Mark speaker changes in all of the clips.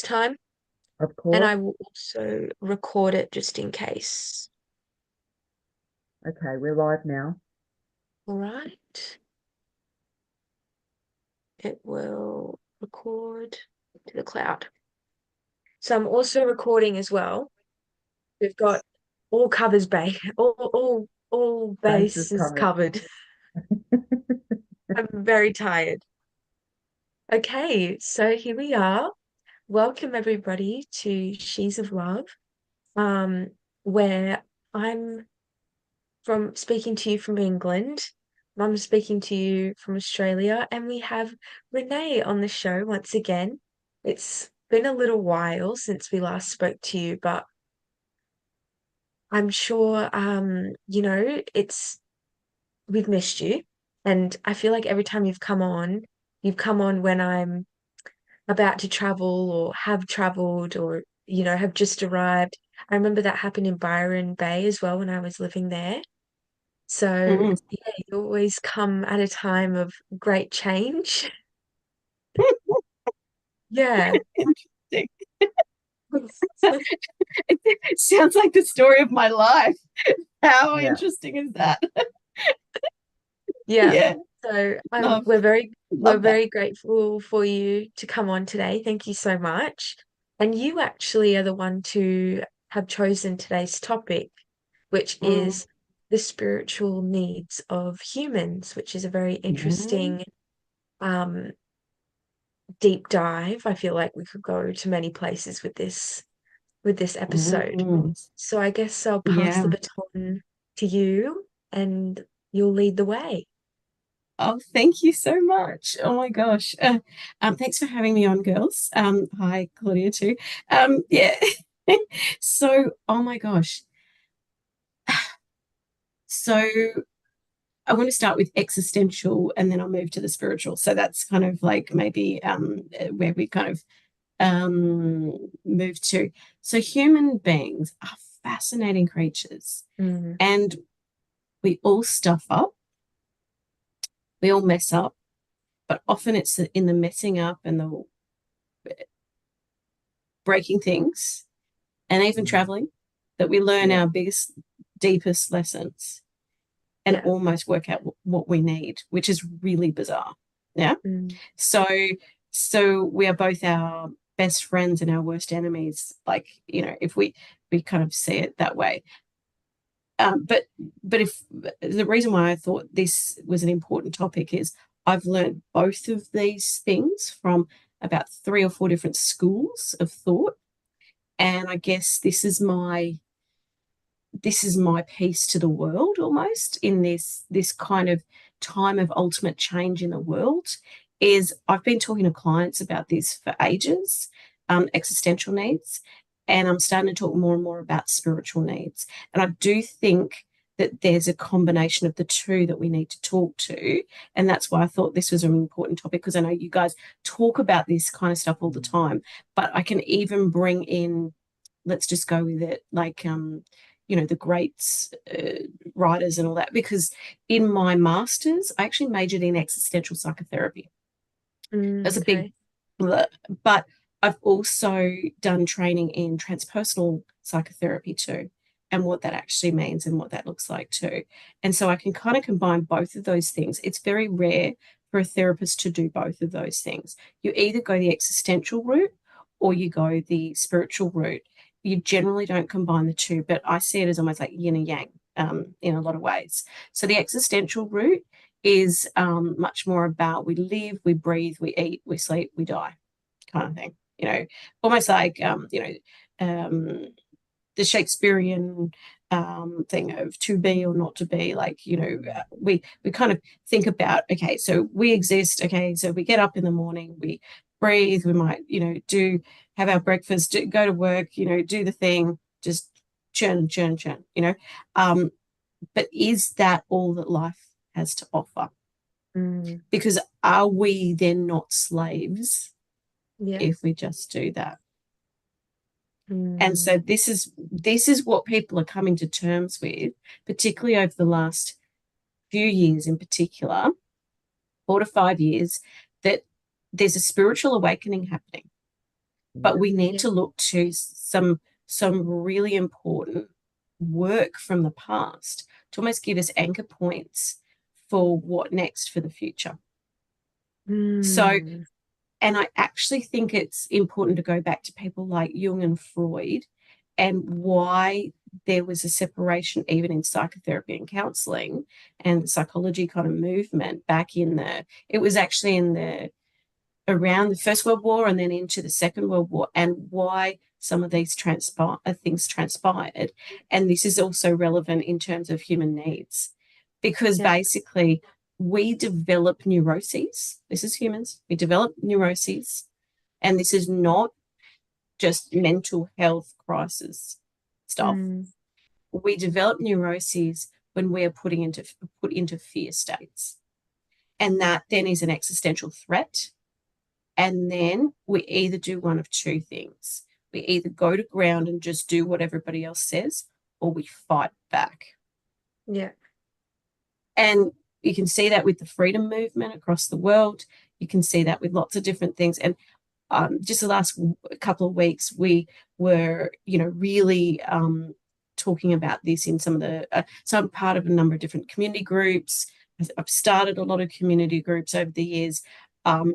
Speaker 1: this time,
Speaker 2: Of
Speaker 1: and
Speaker 2: course.
Speaker 1: I will also record it just in case.
Speaker 2: Okay, we're live now.
Speaker 1: All right. It will record to the cloud. So I'm also recording as well. We've got all covers all
Speaker 2: Bases
Speaker 1: bases
Speaker 2: covered.
Speaker 1: covered. I'm very tired. Okay, so here we are. Welcome everybody to She's of Love, um, where I'm from speaking to you from England. I'm speaking to you from Australia, and we have Renee on the show once again. It's been a little while since we last spoke to you, but I'm sure it's we've missed you. And I feel like every time you've come on when I'm about to travel or have traveled or, have just arrived. I remember that happened in Byron Bay as well when I was living there. So,
Speaker 3: Mm.
Speaker 1: yeah, you always come at a time of great change. Yeah.
Speaker 3: Interesting. It sounds like the story of my life. How
Speaker 2: Yeah.
Speaker 3: interesting is that?
Speaker 1: Yeah.
Speaker 3: Yeah,
Speaker 1: So
Speaker 3: love,
Speaker 1: we're
Speaker 3: love that.
Speaker 1: very grateful for you to come on today. Thank you so much. And you actually are the one to have chosen today's topic, which
Speaker 3: Mm.
Speaker 1: is the spiritual needs of humans, which is a very
Speaker 3: Yeah.
Speaker 1: interesting um deep dive. I feel like we could go to many places with this episode.
Speaker 3: Mm.
Speaker 1: So I guess I'll pass the
Speaker 3: Yeah.
Speaker 1: baton to you and you'll lead the way.
Speaker 3: Oh, thank you so much. Oh my gosh. Thanks for having me on, girls. Hi, Claudia too. Yeah. So, oh my gosh. So I want to start with existential and then I'll move to the spiritual. So that's kind of like maybe where we kind of move to. So human beings are fascinating creatures
Speaker 1: Mm,
Speaker 3: and we all stuff up, we all mess up, but often it's in the messing up and the breaking things and even traveling that we learn
Speaker 2: Yeah.
Speaker 3: our biggest, deepest lessons and
Speaker 1: yeah.
Speaker 3: almost work out what we need, which is really bizarre. Yeah.
Speaker 1: Mm,
Speaker 3: So, so we are both our best friends and our worst enemies. Like, if we kind of see it that way. But if the reason why I thought this was an important topic is I've learned both of these things from about three or four different schools of thought, and I guess this is my piece to the world almost in this kind of time of ultimate change in the world. Is I've been talking to clients about this for ages, existential needs, and I'm starting to talk more and more about spiritual needs. And I do think that there's a combination of the two that we need to talk to. And that's why I thought this was an important topic, because I know you guys talk about this kind of stuff all the time, but I can even bring in, let's just go with it, like the greats, writers and all that, because in my master's I actually majored in existential psychotherapy. That's a big
Speaker 1: okay.
Speaker 3: blur. But I've also done training in transpersonal psychotherapy too, and what that actually means and what that looks like too. And so I can kind of combine both of those things. It's very rare for a therapist to do both of those things. You either go the existential route or you go the spiritual route. You generally don't combine the two, but I see it as almost like yin and yang, in a lot of ways. So the existential route is much more about we live, we breathe, we eat, we sleep, we die kind of thing. Almost like um, the Shakespearean thing of to be or not to be. Like we kind of think about, okay, so we exist. Okay, so we get up in the morning, we breathe, we might do have our breakfast, go to work, do the thing, just churn, churn, churn. Um, but is that all that life has to offer?
Speaker 1: Mm,
Speaker 3: Because are we then not slaves
Speaker 1: yeah.
Speaker 3: if we just do that? And
Speaker 1: Mm,
Speaker 3: so this is what people are coming to terms with, particularly over the last few years in particular, 4 to 5 years, that there's a spiritual awakening happening. but we need
Speaker 1: Yeah.
Speaker 3: to look to some really important work from the past to almost give us anchor points for what next for the future. So,
Speaker 1: Mm.
Speaker 3: and I actually think it's important to go back to people like Jung and Freud and why there was a separation even in psychotherapy and counseling and the psychology kind of movement back in the, it was actually in the around the First World War and then into the Second World War, and why some of these things transpired. And this is also relevant in terms of human needs, because
Speaker 1: Yeah.
Speaker 3: basically we develop neuroses. This is humans. We develop neuroses, and this is not just mental health crisis stuff.
Speaker 1: Mm.
Speaker 3: We develop neuroses when we are put into fear states, and that then is an existential threat. And then we either do one of two things. We either go to ground and just do what everybody else says, or we fight back.
Speaker 1: Yeah.
Speaker 3: And you can see that with the freedom movement across the world. You can see that with lots of different things. And just the last couple of weeks, we were, really talking about this in some of the. So I'm part of a number of different community groups. I've started a lot of community groups over the years. I'm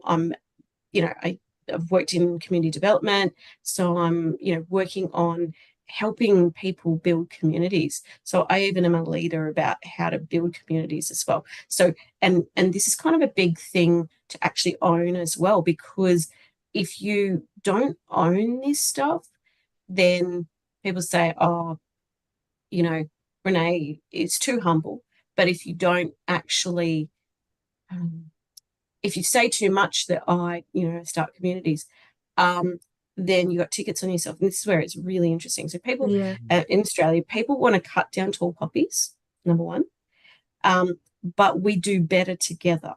Speaker 3: I've worked in community development, so I'm working on helping people build communities. So I even am a leader about how to build communities as well. So and this is kind of a big thing to actually own as well, because if you don't own this stuff, then people say, oh, you know, Renee is too humble. But if you don't actually if you say too much that start communities, um, then you got tickets on yourself. And this is where it's really interesting. So people
Speaker 1: Yeah.
Speaker 3: in Australia, people want to cut down tall poppies, number one, but we do better together.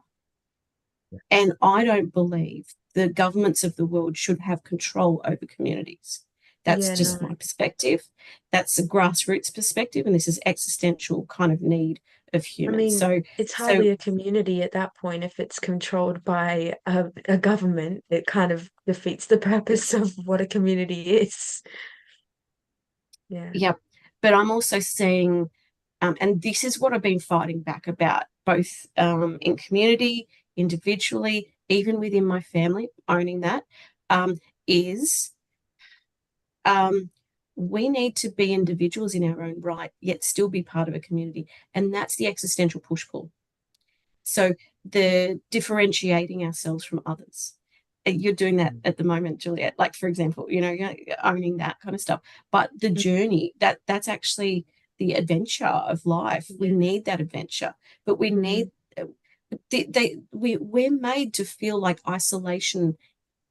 Speaker 3: And I don't believe the governments of the world should have control over communities. That's
Speaker 1: Yeah.
Speaker 3: just
Speaker 1: No.
Speaker 3: my perspective. That's a grassroots perspective, and this is existential kind of need of
Speaker 1: I
Speaker 3: humans.
Speaker 1: mean,
Speaker 3: So,
Speaker 1: it's
Speaker 3: so
Speaker 1: hardly a community at that point if it's controlled by a government. It kind of defeats the purpose of what a community is. Yeah.
Speaker 3: yeah. But I'm also seeing and this is what I've been fighting back about, both in community, individually, even within my family, owning that, is um, we need to be individuals in our own right, yet still be part of a community. And that's the existential push pull. So the differentiating ourselves from others. You're doing that at the moment, Juliet. Like, for example, owning that kind of stuff. But the
Speaker 1: Mm.
Speaker 3: journey, that's actually the adventure of life. We
Speaker 1: Yeah.
Speaker 3: need that adventure, but we
Speaker 1: Mm.
Speaker 3: need we're made to feel like isolation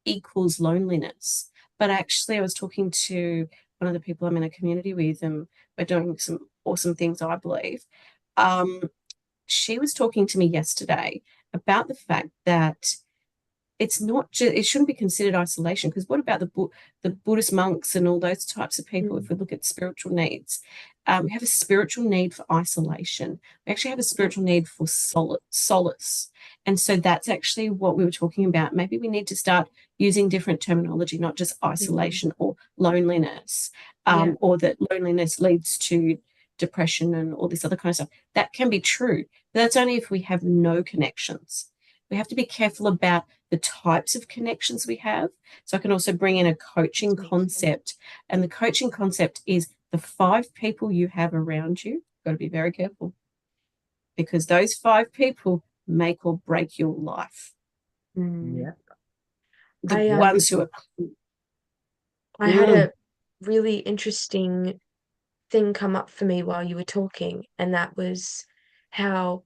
Speaker 3: equals loneliness. But actually, I was talking to one of the people I'm in a community with, and we're doing some awesome things, I believe. Um, she was talking to me yesterday about the fact that it's not just it shouldn't be considered isolation, because what about the Buddhist monks and all those types of people? If
Speaker 1: Mm.
Speaker 3: we look at spiritual needs, we have a spiritual need for isolation. We actually have a
Speaker 1: Yeah.
Speaker 3: spiritual need for solace, and so that's actually what we were talking about. Maybe we need to start using different terminology, not just
Speaker 1: Mm.
Speaker 3: isolation or loneliness,
Speaker 1: Yeah.
Speaker 3: or that loneliness leads to depression and all this other kind of stuff. That can be true, but that's only if we have no connections. We have to be careful about the types of connections we have. So I can also bring in a coaching
Speaker 1: Makes sense.
Speaker 3: concept. And the coaching concept is the 5 people you have around you. You've got to be very careful, because those 5 people make or break your life.
Speaker 1: Mm.
Speaker 2: Yeah.
Speaker 3: The
Speaker 1: I
Speaker 3: ones who are,
Speaker 1: I had
Speaker 3: mm,
Speaker 1: a really interesting thing come up for me while you were talking, and that was how,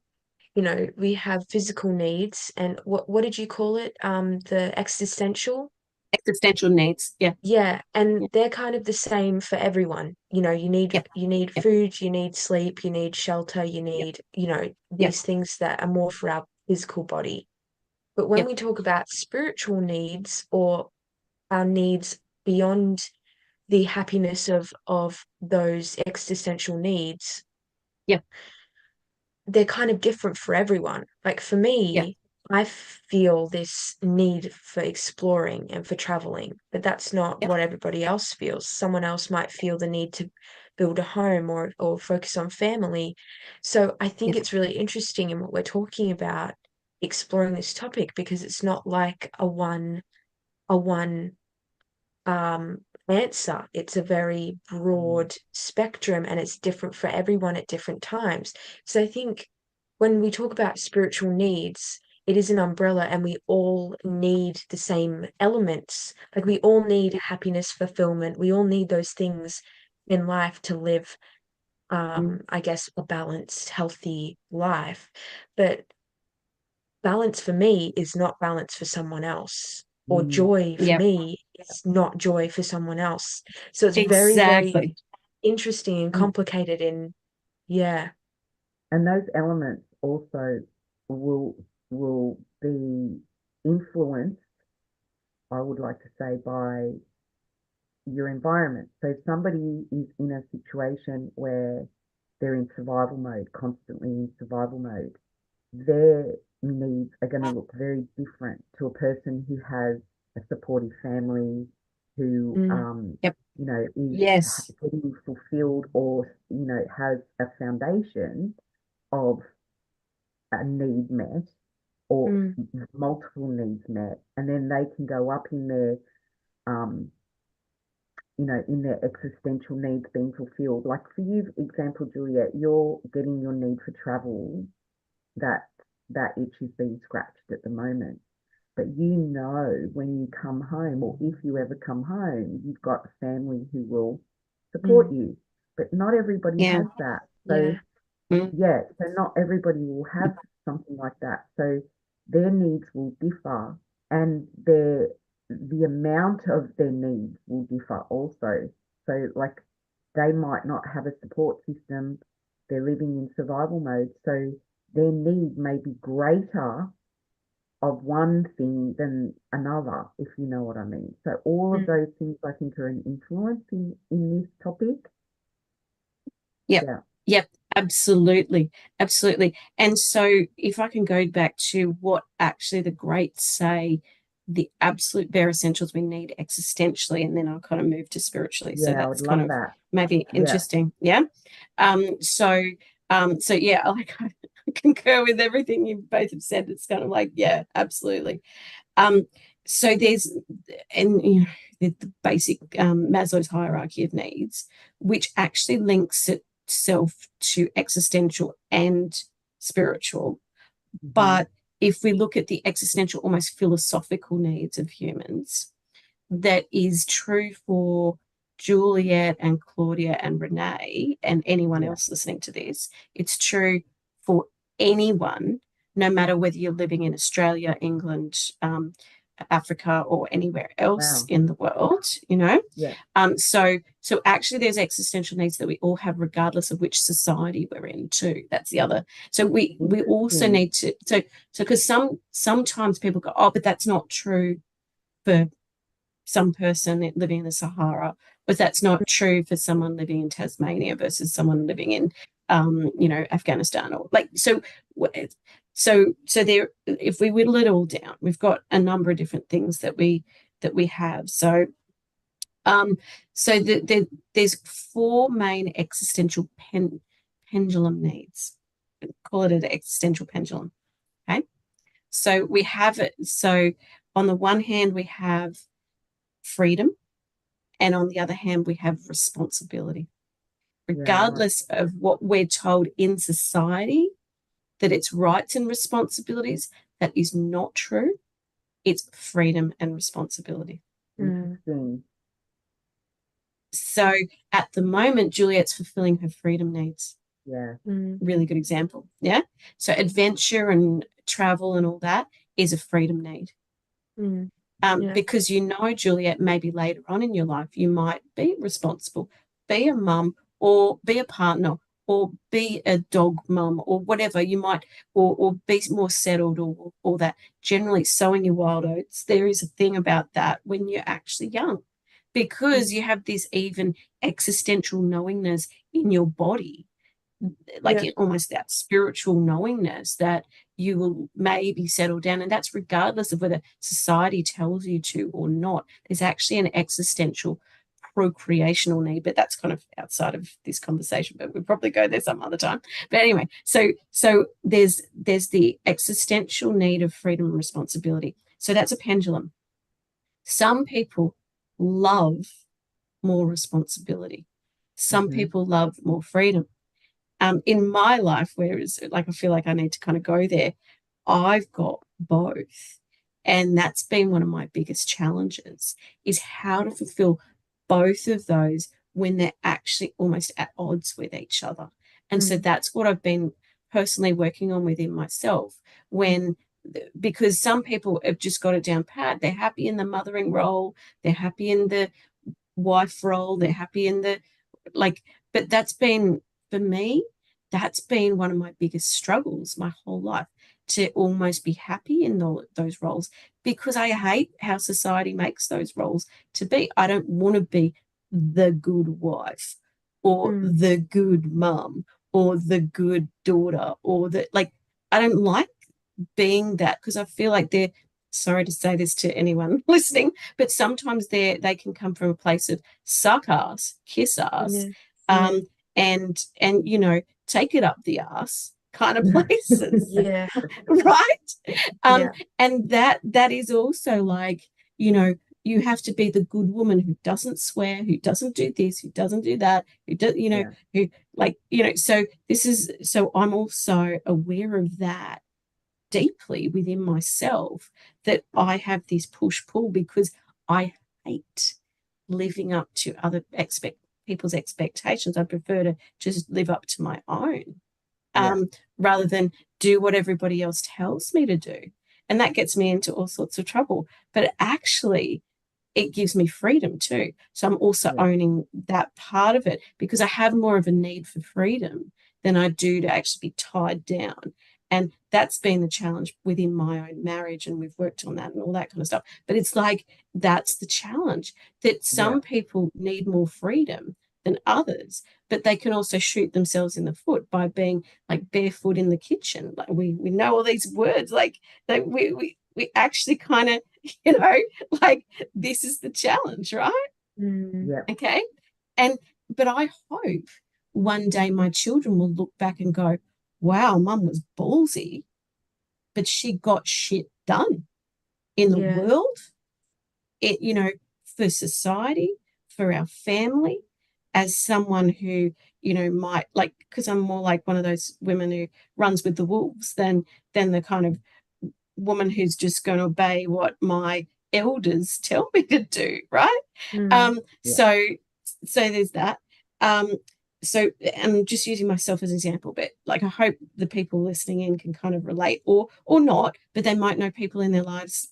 Speaker 1: we have physical needs and what did you call it? The existential.
Speaker 3: existential needs. Yeah,
Speaker 1: Yeah, and
Speaker 3: yeah,
Speaker 1: they're kind of the same for everyone. You need
Speaker 3: yeah, yeah,
Speaker 1: food, you need sleep, you need shelter, you
Speaker 3: yeah,
Speaker 1: need,
Speaker 3: yeah,
Speaker 1: these things that are more for our physical body. But when
Speaker 3: yeah,
Speaker 1: we talk about spiritual needs or our needs beyond the happiness of those existential needs,
Speaker 3: yeah,
Speaker 1: they're kind of different for everyone. Like for
Speaker 3: yeah,
Speaker 1: me, I feel this need for exploring and for traveling, but that's not
Speaker 3: Yep.
Speaker 1: what everybody else feels. Someone else might feel the need to build a home or focus on family. So I think
Speaker 3: Yep.
Speaker 1: it's really interesting in what we're talking about, exploring this topic, because it's not like a one um, answer. It's a very
Speaker 2: Mm.
Speaker 1: broad spectrum and it's different for everyone at different times. So I think when we talk about spiritual needs, it is an umbrella and we all need the same elements. Like we all need happiness, fulfillment. We all need those things in life to live, I guess, a balanced, healthy life. But balance for me is not balance for someone else, or
Speaker 2: Mm.
Speaker 1: joy for
Speaker 3: Yep.
Speaker 1: me is not joy for someone else. So it's very, very
Speaker 3: Exactly.
Speaker 1: interesting and
Speaker 2: And
Speaker 1: complicated in, yeah.
Speaker 2: and those elements also will will be influenced, I would like to say, by your environment. So if somebody is in a situation where they're in survival mode, constantly in survival mode, their needs are going to look very different to a person who has a supportive family, who
Speaker 1: Mm,
Speaker 3: Yep.
Speaker 2: is
Speaker 3: Yes.
Speaker 2: getting fulfilled, or has a foundation of a need met, or
Speaker 1: mm,
Speaker 2: multiple needs met, and then they can go up in their um, in their existential needs being fulfilled. Like for you, example, Juliet, you're getting your need for travel, that that itch is being scratched at the moment. But when you come home, or if you ever come home, you've got a family who will support
Speaker 1: mm,
Speaker 2: you. But not everybody
Speaker 3: Yeah.
Speaker 2: has that. So
Speaker 1: yeah.
Speaker 3: Mm.
Speaker 2: yeah, so not everybody will have something like that. So their needs will differ, and the amount of their needs will differ also. So like they might not have a support system. They're living in survival mode. So their need may be greater of one thing than another, if you know what I mean. So all of
Speaker 1: Mm,
Speaker 2: those things I think are an influence in this topic.
Speaker 3: Yep.
Speaker 2: Yeah.
Speaker 3: Yep. Absolutely. Absolutely. And so, if I can go back to what actually the greats say, the absolute bare essentials we need existentially, and then I'll kind of move to spiritually. So,
Speaker 2: Yeah, I would
Speaker 3: that's kind
Speaker 2: love
Speaker 3: of
Speaker 2: that.
Speaker 3: maybe
Speaker 2: Yeah.
Speaker 3: interesting. Yeah. So, so yeah, like I concur with everything you both have said. It's kind of like, yeah, absolutely. Um, so there's, and you know, the basic Maslow's hierarchy of needs, which actually links itself to existential and spiritual.
Speaker 2: Hmm.
Speaker 3: But if we look at the existential, almost philosophical needs of humans, that is true for Juliet and Claudia and Renee and anyone
Speaker 2: Yeah.
Speaker 3: else listening to this. It's true for anyone, no matter whether you're living in Australia, England, Africa, or anywhere else
Speaker 2: Wow.
Speaker 3: in the world, you know.
Speaker 2: Yeah.
Speaker 3: So actually there's existential needs that we all have regardless of which society we're in too. That's the other. So we also
Speaker 2: Interesting.
Speaker 3: need to because sometimes people go, oh, but that's not true for some person living in the Sahara, but that's not true for someone living in Tasmania versus someone living in, Afghanistan or like so. So there, if we whittle it all down, we've got a number of different things that we have. Um, there's four main existential pendulum needs. Call it an existential pendulum. Okay, so we have it. So on the one hand, we have freedom. And on the other hand, we have responsibility.
Speaker 2: Yeah. Right.
Speaker 3: Regardless of what we're told in society, that it's rights and responsibilities, that is not true. It's freedom and responsibility.
Speaker 1: mm,
Speaker 2: Interesting.
Speaker 3: So at the moment, Juliet's fulfilling her freedom needs.
Speaker 2: Yeah.
Speaker 1: mm,
Speaker 3: Really good example. Yeah. So adventure and travel and all that is a freedom need.
Speaker 1: mm, yeah.
Speaker 3: Because Juliet, maybe later on in your life, you might be responsible, be a mum or be a partner or be a dog mum or whatever you might, or be more settled or all that. Generally, sowing your wild oats, there is a thing about that when you're actually young because
Speaker 1: Mm,
Speaker 3: you have this even existential knowingness in your body like
Speaker 1: Yeah.
Speaker 3: almost that spiritual knowingness that you will maybe settle down. And that's regardless of whether society tells you to or not. There's actually an existential procreational need, but that's kind of outside of this conversation, but we'll probably go there some other time. But anyway, so there's the existential need of freedom and responsibility. So that's a pendulum. Some people love more responsibility. Some
Speaker 2: Mm-hmm.
Speaker 3: people love more freedom. In my life, whereas like I feel like I need to kind of go there, I've got both. And that's been one of my biggest challenges is how to fulfill both of those when they're actually almost at odds with each other. And so
Speaker 1: Mm.
Speaker 3: that's what I've been personally working on within myself when because some people have just got it down pat. They're happy in the mothering role, they're happy in the wife role, they're happy in the like, but that's been for me, that's been one of my biggest struggles my whole life to almost be happy in those roles because I hate how society makes those roles to be. I don't want to be the good wife or
Speaker 1: Mm.
Speaker 3: the good mum or the good daughter or the like. I don't like being that because I feel like they're sorry to say this to anyone listening, but sometimes they can come from a place of suck ass, kiss ass,
Speaker 1: Yeah. Yeah.
Speaker 3: um, and take it up the ass kind of places,
Speaker 1: Yeah.
Speaker 3: right? Um,
Speaker 1: Yeah.
Speaker 3: and that is also like, you know, you have to be the good woman who doesn't swear, who doesn't do this, who doesn't do that, who does,
Speaker 2: Yeah.
Speaker 3: who like, so this is so I'm also aware of that deeply within myself that I have this push pull because I hate living up to other people's expectations. I prefer to just live up to my own
Speaker 2: Yeah.
Speaker 3: rather than do what everybody else tells me to do. And that gets me into all sorts of trouble. But actually, it gives me freedom too. So I'm also
Speaker 2: Yeah.
Speaker 3: owning that part of it because I have more of a need for freedom than I do to actually be tied down. And that's been the challenge within my own marriage. And we've worked on that and all that kind of stuff. But it's like that's the challenge that
Speaker 2: Yeah.
Speaker 3: some people need more freedom than others, but they can also shoot themselves in the foot by being like barefoot in the kitchen. Like we know all these words, like that we actually kind of, you know, like this is the challenge, right?
Speaker 1: Mm.
Speaker 2: Yeah.
Speaker 3: Okay. And but I hope one day my children will look back and go, wow, mum was ballsy, but she got shit done in the
Speaker 1: Yeah.
Speaker 3: world, it, for society, for our family, as someone who, might like, because I'm more like one of those women who runs with the wolves than the kind of woman who's just going to obey what my elders tell me to do, right?
Speaker 1: Mm.
Speaker 3: Um,
Speaker 2: Yeah.
Speaker 3: so so there's that. Um, so I'm just using myself as an example, but like I hope the people listening in can kind of relate or not, but they might know people in their lives,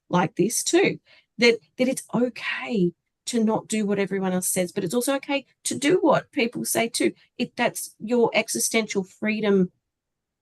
Speaker 3: like this too. That it's okay to not do what everyone else says, but it's also okay to do what people say too. That's your existential freedom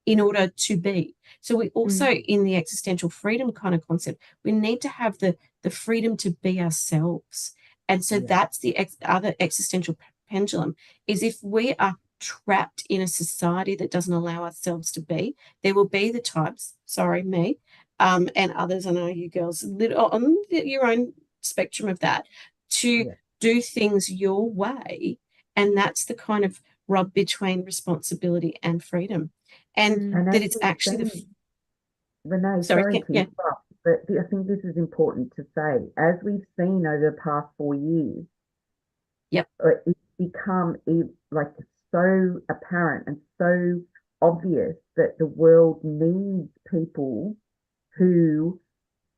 Speaker 3: in order to be. So we also,
Speaker 1: Mm.
Speaker 3: in the existential freedom kind of concept, we need to have the freedom to be ourselves. And so
Speaker 2: Yeah.
Speaker 3: that's the other existential pendulum is if we are trapped in a society that doesn't allow ourselves to be, there will be the types, sorry, me, and others, I know you girls, on your own spectrum of that, to
Speaker 2: Yeah.
Speaker 3: do things your way. And that's the kind of rub between responsibility and freedom and
Speaker 1: Mm.
Speaker 2: And
Speaker 3: that
Speaker 2: as
Speaker 3: it's
Speaker 2: we've
Speaker 3: actually the
Speaker 2: seen, Renee,
Speaker 3: sorry,
Speaker 2: sorry to
Speaker 3: yeah,
Speaker 2: interrupt, but I think this is important to say. As we've seen over the past 4 years,
Speaker 3: yep,
Speaker 2: it's become like so apparent and so obvious that the world needs people who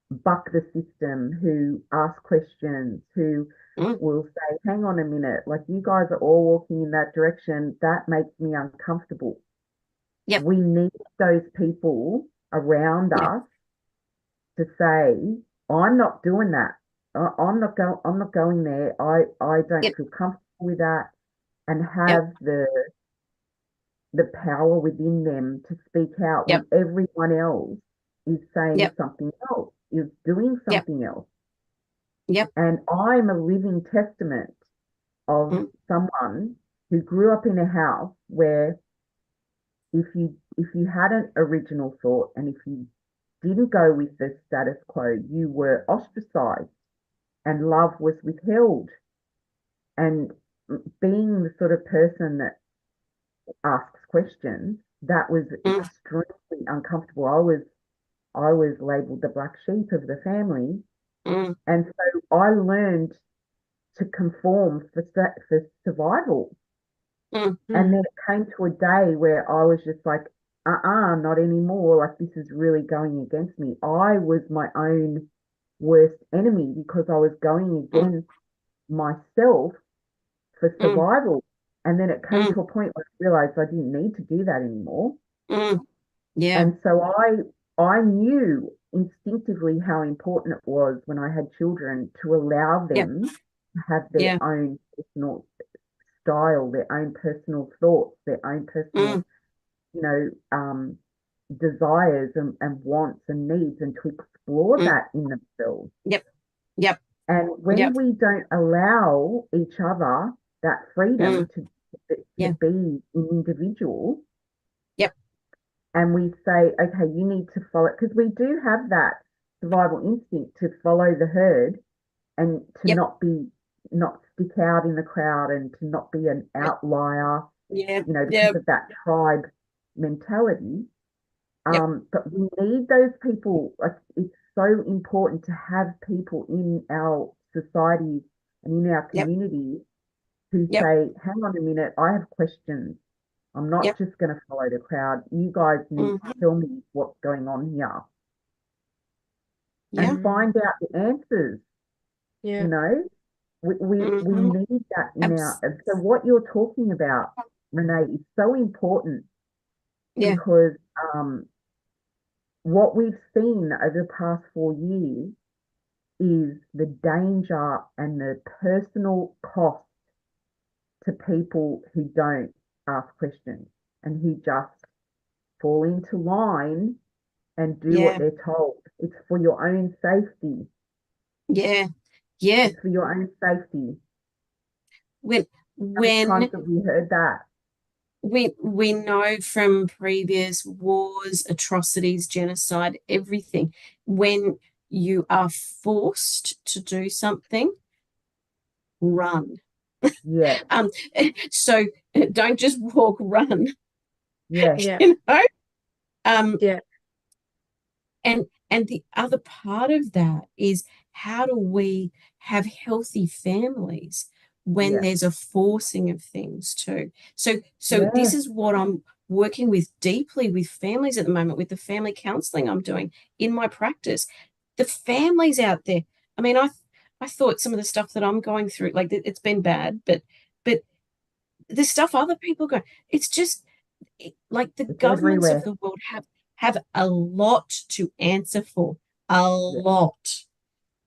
Speaker 2: buck the system, who ask questions, who
Speaker 3: mm,
Speaker 2: will say, hang on a minute, like you guys are all walking in that direction. That makes me uncomfortable.
Speaker 3: yep,
Speaker 2: We need those people around
Speaker 3: yep,
Speaker 2: us to say, I'm not doing that. I'm not going there. I don't
Speaker 3: yep,
Speaker 2: feel comfortable with that and
Speaker 3: yep,
Speaker 2: have the power within them to speak out
Speaker 3: yep,
Speaker 2: when everyone else is saying
Speaker 3: yep,
Speaker 2: something else, is doing
Speaker 3: yep,
Speaker 2: something else.
Speaker 3: yep,
Speaker 2: And I'm a living testament of
Speaker 3: mm,
Speaker 2: someone. who grew up in a house where if you had an original thought and if you didn't go with the status quo, you were ostracized and love was withheld. And being the sort of person that asks questions, that was
Speaker 3: mm,
Speaker 2: extremely uncomfortable. I was labeled the black sheep of the family,
Speaker 3: mm,
Speaker 2: and so I learned to conform for survival.
Speaker 3: mm,
Speaker 2: And then
Speaker 1: mm,
Speaker 2: it came to a day where I was just like, not anymore. Like, this is really going against me. I was my own worst enemy because I was going
Speaker 3: mm,
Speaker 2: against myself for
Speaker 3: mm,
Speaker 2: survival. And then it came
Speaker 3: mm,
Speaker 2: to a point where I realized I didn't need to do that anymore.
Speaker 3: mm. Yeah,
Speaker 2: And so I knew instinctively how important it was when I had children to allow
Speaker 3: yeah,
Speaker 2: them to have their
Speaker 3: yeah,
Speaker 2: own personal style, their own personal thoughts, their own
Speaker 3: mm,
Speaker 2: personal, you know, desires and wants and needs, and to explore
Speaker 3: mm,
Speaker 2: that in themselves.
Speaker 3: yep, yep,
Speaker 2: And when
Speaker 3: yep,
Speaker 2: we don't allow each other that freedom
Speaker 3: mm,
Speaker 2: to
Speaker 3: yeah,
Speaker 2: be an individual,
Speaker 3: yep,
Speaker 2: and we say, okay, you need to follow, because we do have that survival instinct to follow the herd and to
Speaker 3: yep,
Speaker 2: not stick out in the crowd and to not be an
Speaker 3: yep,
Speaker 2: outlier,
Speaker 3: yeah,
Speaker 2: because
Speaker 3: yep,
Speaker 2: of that tribe mentality.
Speaker 3: yep,
Speaker 2: But we need those people. Like, it's so important to have people in our societies and in our
Speaker 3: yep,
Speaker 2: communities who
Speaker 3: yep,
Speaker 2: say, hang on a minute, I have questions. I'm not
Speaker 3: yep,
Speaker 2: just going to follow the crowd. You guys need to
Speaker 3: mm,
Speaker 2: tell me what's going on here
Speaker 3: yeah,
Speaker 2: and
Speaker 1: mm.
Speaker 2: find out the answers. You
Speaker 1: Yeah.
Speaker 2: know, we
Speaker 3: mm-hmm,
Speaker 2: need that in our.
Speaker 3: abs
Speaker 2: So what you're talking about, Renee, is so important
Speaker 3: yeah,
Speaker 2: because what we've seen over the past 4 years is the danger and the personal cost to people who don't ask questions and who just fall into line and do what
Speaker 3: yeah,
Speaker 2: they're told. It's for your own safety.
Speaker 3: yeah, yeah.
Speaker 2: It's for your own safety.
Speaker 3: When
Speaker 2: How many times
Speaker 3: when
Speaker 2: have we heard that?
Speaker 3: we know from previous wars, atrocities, genocide, everything, when you are forced to do something, run.
Speaker 2: Yeah,
Speaker 3: Um, so don't just walk, run,
Speaker 2: yeah,
Speaker 1: Yeah.
Speaker 3: you know. Um,
Speaker 1: Yeah.
Speaker 3: and the other part of that is how do we have healthy families when
Speaker 2: yeah,
Speaker 3: there's a forcing of things too? So this
Speaker 2: yeah,
Speaker 3: is what I'm working with deeply with families at the moment, with the family counseling I'm doing in my practice. The families out there, I mean, I thought some of the stuff that I'm going through, like it's been bad, but the stuff other people go, it's just like the
Speaker 2: it's
Speaker 3: governments of
Speaker 2: everywhere.
Speaker 3: the world have a lot to answer for, a
Speaker 2: Yeah,
Speaker 3: lot.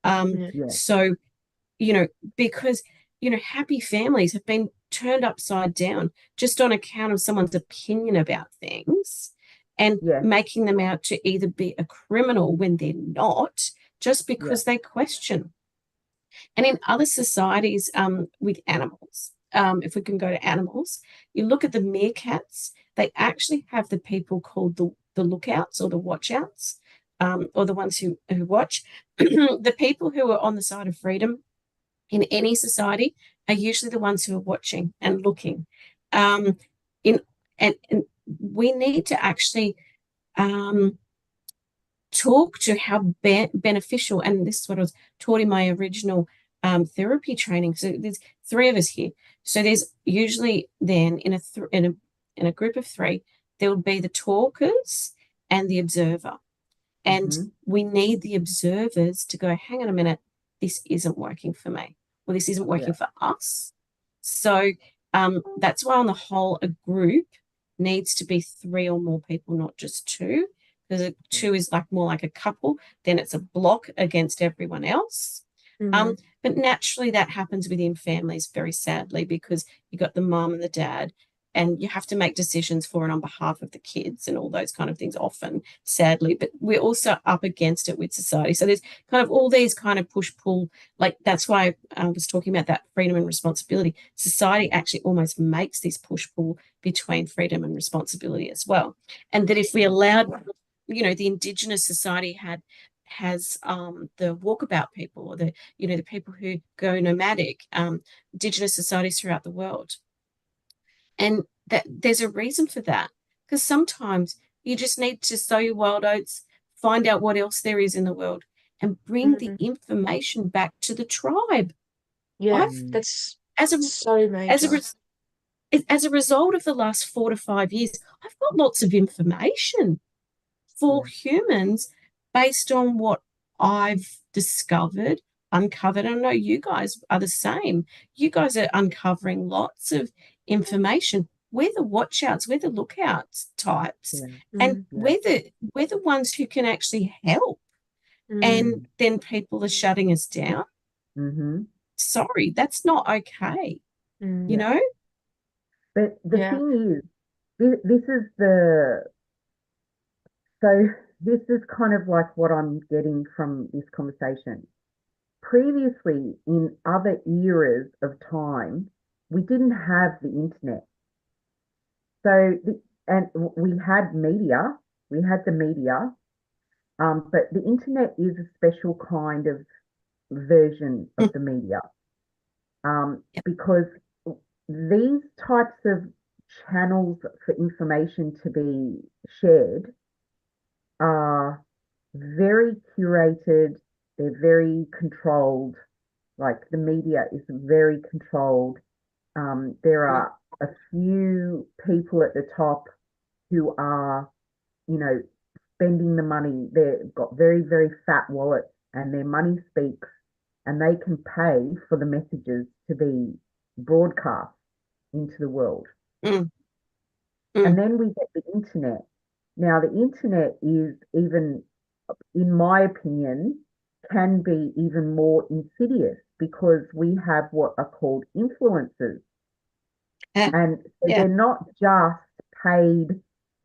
Speaker 1: Yeah.
Speaker 2: yeah,
Speaker 3: So because happy families have been turned upside down just on account of someone's opinion about things and
Speaker 2: yeah,
Speaker 3: making them out to either be a criminal when they're not, just
Speaker 2: yeah,
Speaker 3: because they question. And in other societies, with animals, if we can go to animals, you look at the meerkats, they actually have the people called the lookouts or the watchouts, or the ones who watch. The people who are on the side of freedom in any society are usually the ones who are watching and looking. Um, in and we need to actually um, talk to how beneficial, and this is what I was taught in my original therapy training. So there's three of us here. So there's usually then in a group of three, there would be the talkers and the observer. And
Speaker 2: mm-hmm,
Speaker 3: we need the observers to go, hang on a minute, this isn't working for me, or this isn't
Speaker 2: yeah,
Speaker 3: working for us. So that's why, on the whole, a group needs to be three or more people, not just two, because a
Speaker 2: yeah,
Speaker 3: two is like more like a couple, then it's a block against everyone else.
Speaker 1: Mm-hmm.
Speaker 3: But naturally, that happens within families very sadly because you've got the mum and the dad. and you have to make decisions for and on behalf of the kids and all those kind of things often, sadly. But we're also up against it with society. So there's kind of all these kind of push pull. Like that's why I was talking about that freedom and responsibility. Society actually almost makes this push pull between freedom and responsibility as well. And that if we allowed, the Indigenous society has the walkabout people, or the people who go nomadic, Indigenous societies throughout the world, and that there's a reason for that, because sometimes you just need to sow your wild oats, find out what else there is in the world, and bring the
Speaker 1: Mm.
Speaker 3: information back to the tribe.
Speaker 1: Yeah,
Speaker 3: I've
Speaker 2: Mm.
Speaker 1: that's
Speaker 3: as a
Speaker 1: so
Speaker 3: as
Speaker 1: major.
Speaker 3: a as a result of the last 4 to 5 years, I've got lots of information for
Speaker 2: Yeah.
Speaker 3: humans based on what I've discovered, uncovered. And I know you guys are the same. You guys are uncovering lots of information. We're the watchouts, we're the lookouts types,
Speaker 2: Yeah.
Speaker 3: and
Speaker 1: Mm,
Speaker 2: Yeah.
Speaker 3: we're the ones who can actually help.
Speaker 1: mm,
Speaker 3: And
Speaker 2: Mm.
Speaker 3: then people are shutting us down.
Speaker 2: Mm-hmm.
Speaker 3: Sorry, that's not okay. You
Speaker 1: mm,
Speaker 2: Yeah.
Speaker 3: know?
Speaker 2: But the
Speaker 1: yeah.
Speaker 2: thing is, this is the so this is kind of like what I'm getting from this conversation. Previously, in other eras of time, we didn't have the internet. And we had media, we had the media, but the internet is a special kind of version
Speaker 3: Mm,
Speaker 2: of the media,
Speaker 3: yep,
Speaker 2: because these types of channels for information to be shared are very curated, they're very controlled, like the media is very controlled. There
Speaker 3: mm,
Speaker 2: are a few people at the top who are, you know, spending the money. They've got very, very fat wallets and their money speaks, and they can pay for the messages to be broadcast into the world.
Speaker 3: mm,
Speaker 2: And
Speaker 3: mm.
Speaker 2: then we get the internet. Now, the internet is even, in my opinion, can be even more insidious because we have what are called influencers.
Speaker 3: Uh,
Speaker 2: And so
Speaker 3: yeah.
Speaker 2: they're not just paid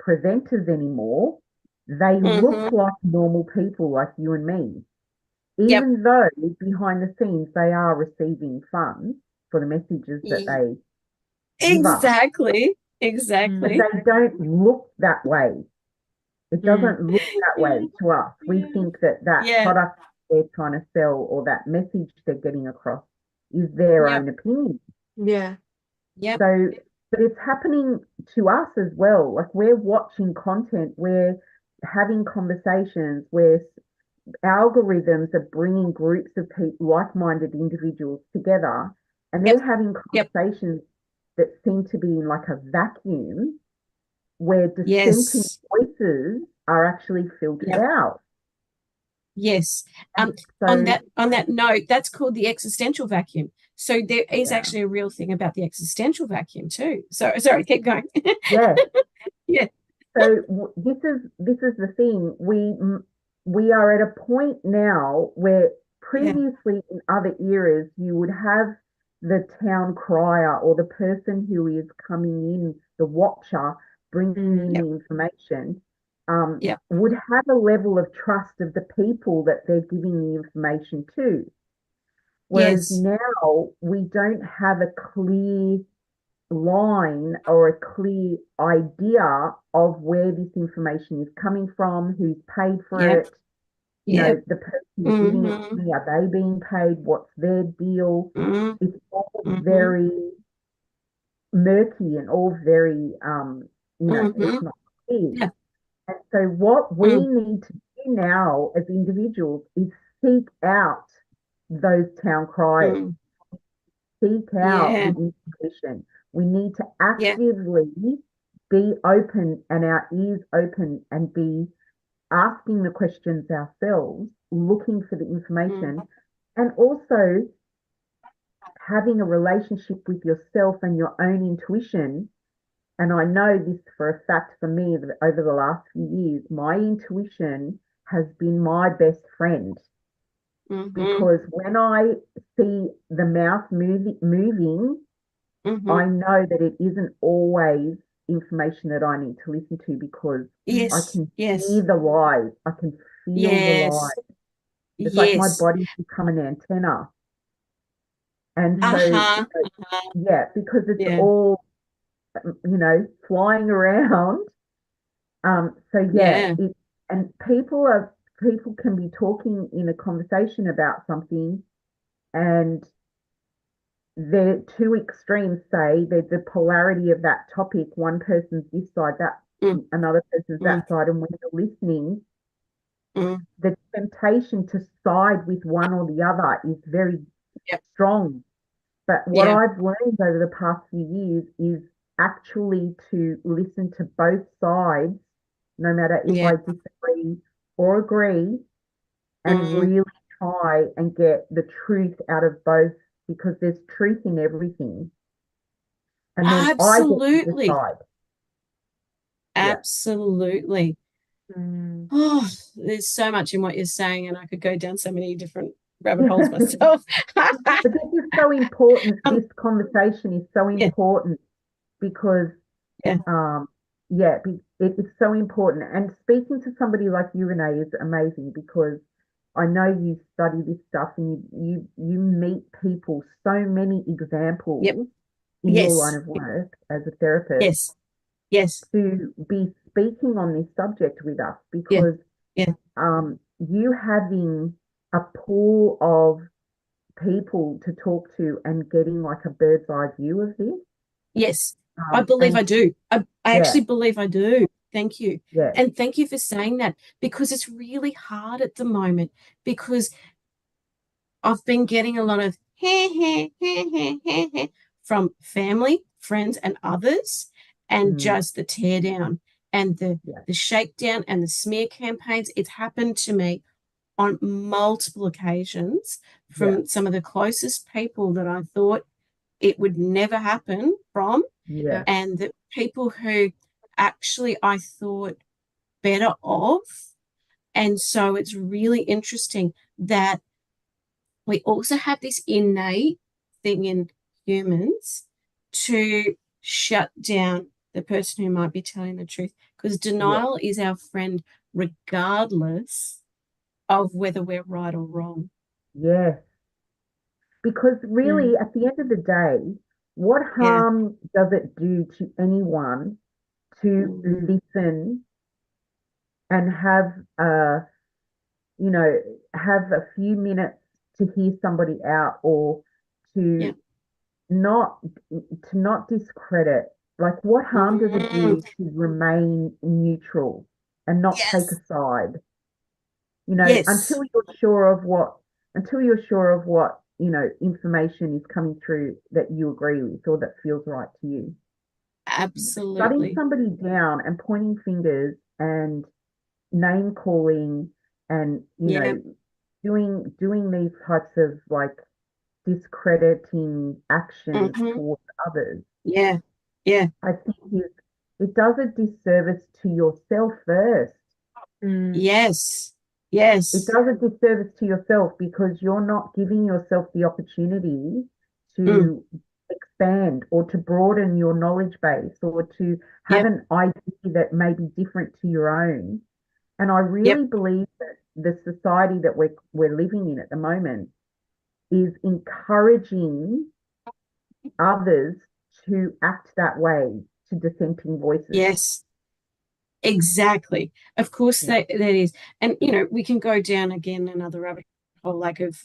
Speaker 2: presenters anymore. They look
Speaker 3: Mm-hmm.
Speaker 2: like normal people like you and me,
Speaker 3: Yep.
Speaker 2: even though behind the scenes they are receiving funds for the messages that they give us.
Speaker 3: Exactly.
Speaker 2: But
Speaker 1: Mm,
Speaker 3: Exactly.
Speaker 2: they don't look that way. It
Speaker 1: mm,
Speaker 2: doesn't look that
Speaker 3: Yeah.
Speaker 2: way to us. We
Speaker 3: Yeah.
Speaker 2: think that that
Speaker 3: Yeah.
Speaker 2: product they're trying to sell or that message they're getting across is their
Speaker 3: Yep.
Speaker 2: own opinion.
Speaker 1: yeah.
Speaker 3: Yep.
Speaker 2: So, but it's happening to us as well. Like we're watching content, we're having conversations where algorithms are bringing groups of people, like-minded individuals together, and
Speaker 3: Yep.
Speaker 2: they're having
Speaker 3: Yep.
Speaker 2: conversations that seem to be in like a vacuum where dissenting
Speaker 3: Yes.
Speaker 2: voices are actually filtered
Speaker 3: Yep.
Speaker 2: out.
Speaker 3: Yes.
Speaker 2: And
Speaker 3: On
Speaker 2: so,
Speaker 3: that note, that's called the existential vacuum. So there is
Speaker 2: yeah,
Speaker 3: actually a real thing about the existential vacuum too. So sorry, keep going.
Speaker 2: yeah.
Speaker 3: Yeah.
Speaker 2: So this is the thing. We are at a point now where
Speaker 3: Yeah.
Speaker 2: previously in other eras you would have the town crier or the person who is coming in, the watcher, bringing in
Speaker 1: Mm,
Speaker 3: Yep.
Speaker 2: the information,
Speaker 3: Yep.
Speaker 2: would have a level of trust of the people that they're giving the information to. Whereas
Speaker 3: Yes.
Speaker 2: now we don't have a clear line or a clear idea of where this information is coming from, who's paid for
Speaker 3: Yep.
Speaker 2: it,
Speaker 3: Yep.
Speaker 2: the person who's giving it
Speaker 3: Mm-hmm.
Speaker 2: to me, are they being paid? What's their deal?
Speaker 3: Mm-hmm.
Speaker 2: It's all
Speaker 3: Mm-hmm.
Speaker 2: very murky and all very,
Speaker 3: Mm-hmm.
Speaker 2: it's not clear.
Speaker 3: Yeah.
Speaker 2: And so what we
Speaker 3: Mm.
Speaker 2: need to do now as individuals is seek out those town criers,
Speaker 3: Mm.
Speaker 2: seek out the
Speaker 3: Yeah.
Speaker 2: information. We need to
Speaker 3: Yeah.
Speaker 2: actively be open and our ears open and be asking the questions ourselves, looking for the
Speaker 3: Mm.
Speaker 2: information, and also having a relationship with yourself and your own intuition. And I know this for a fact for me that over the last few years, my intuition has been my best friend
Speaker 3: Mm-hmm.
Speaker 2: because when I see the mouth moving,
Speaker 3: Mm-hmm.
Speaker 2: I know that it isn't always information that I need to listen to because I
Speaker 3: Yes.
Speaker 2: can hear
Speaker 3: Yes.
Speaker 2: the lies. I can feel the lies.
Speaker 3: Yes.
Speaker 2: It's like my
Speaker 3: Yes.
Speaker 2: body's become an antenna. And so,
Speaker 3: Uh-huh.
Speaker 2: yeah, because it's
Speaker 3: Yeah.
Speaker 2: all, flying around. So yeah,
Speaker 3: Yeah.
Speaker 2: and people can be talking in a conversation about something and the two extremes say that the polarity of that topic, one person's this side, that
Speaker 3: Mm,
Speaker 2: another person's
Speaker 3: mm,
Speaker 2: that side, and when you're listening,
Speaker 3: mm.
Speaker 2: the temptation to side with one or the other is very
Speaker 3: Yep.
Speaker 2: strong. But what
Speaker 3: Yeah.
Speaker 2: I've learned over the past few years is actually to listen to both sides, no matter if
Speaker 3: Yeah.
Speaker 2: I disagree or agree, and
Speaker 3: Mm.
Speaker 2: really try and get the truth out of both because there's truth in everything. And then I get to
Speaker 3: Absolutely.
Speaker 2: decide. Yeah.
Speaker 3: Absolutely.
Speaker 1: Mm.
Speaker 3: Oh, there's so much in what you're saying, and I could go down so many different rabbit holes myself.
Speaker 2: But this is so important.
Speaker 3: Um,
Speaker 2: This conversation is so
Speaker 3: yeah,
Speaker 2: important because,
Speaker 3: yeah,
Speaker 2: um, yeah, it's so important. And speaking to somebody like you, Renee, is amazing because I know you study this stuff and you meet people, so many
Speaker 3: yep,
Speaker 2: examples in your line
Speaker 3: yes,
Speaker 2: of work as a therapist
Speaker 3: yes, yes,
Speaker 2: to be speaking on this subject with us
Speaker 3: yeah,
Speaker 2: because
Speaker 3: yeah,
Speaker 2: you having a pool of people to talk to and getting like a bird's eye view of this.
Speaker 3: yes. I believe
Speaker 2: And
Speaker 3: I do. I
Speaker 2: yeah,
Speaker 3: actually believe I do. Thank you.
Speaker 2: yeah,
Speaker 3: And thank you for saying that because it's really hard at the moment because I've been getting a lot of from family, friends, and others, and
Speaker 2: mm,
Speaker 3: just the tear down and
Speaker 2: yeah,
Speaker 3: the shakedown and the smear campaigns. It's happened to me on multiple occasions
Speaker 2: yeah,
Speaker 3: from some of the closest people that I thought it would never happen from,
Speaker 2: yeah,
Speaker 1: Yeah.
Speaker 3: and the people who actually I thought better of. And so it's really interesting that we also have this innate thing in humans to shut down the person who might be telling the truth because
Speaker 2: yeah,
Speaker 3: denial is our friend regardless of whether we're right or wrong.
Speaker 2: yeah. Because
Speaker 1: Mm.
Speaker 2: really, at the end of the day, what
Speaker 3: Yeah.
Speaker 2: harm does it do to anyone to
Speaker 3: Mm.
Speaker 2: listen and you know, have a few minutes to hear somebody out or
Speaker 3: Yeah.
Speaker 2: to not to not discredit. Like, what harm does it
Speaker 3: Mm.
Speaker 2: do to remain neutral and not take a
Speaker 3: Yes.
Speaker 2: side?
Speaker 3: Yes.
Speaker 2: Until you're sure of what information is coming through that you agree with or that feels right to you. Shutting
Speaker 3: Absolutely.
Speaker 2: somebody down and pointing fingers and name calling and
Speaker 3: Yeah.
Speaker 2: doing these types of like discrediting actions
Speaker 3: Hmm.
Speaker 2: towards others,
Speaker 3: Yeah. Yeah.
Speaker 2: I think it does a disservice to yourself first.
Speaker 1: Mm.
Speaker 3: Yes.
Speaker 2: It
Speaker 3: Yes.
Speaker 2: does a disservice to yourself because you're not giving yourself the opportunity
Speaker 3: Mm.
Speaker 2: to expand or to broaden your knowledge base or to have
Speaker 3: Yep.
Speaker 2: an idea that may be different to your own. And I
Speaker 3: Yep.
Speaker 2: really believe that the society that we're living in at the moment is encouraging others to act that way to dissenting voices.
Speaker 3: Yes. Exactly. Of course,
Speaker 2: Yeah.
Speaker 3: that is, and we can go down again another rabbit hole, like of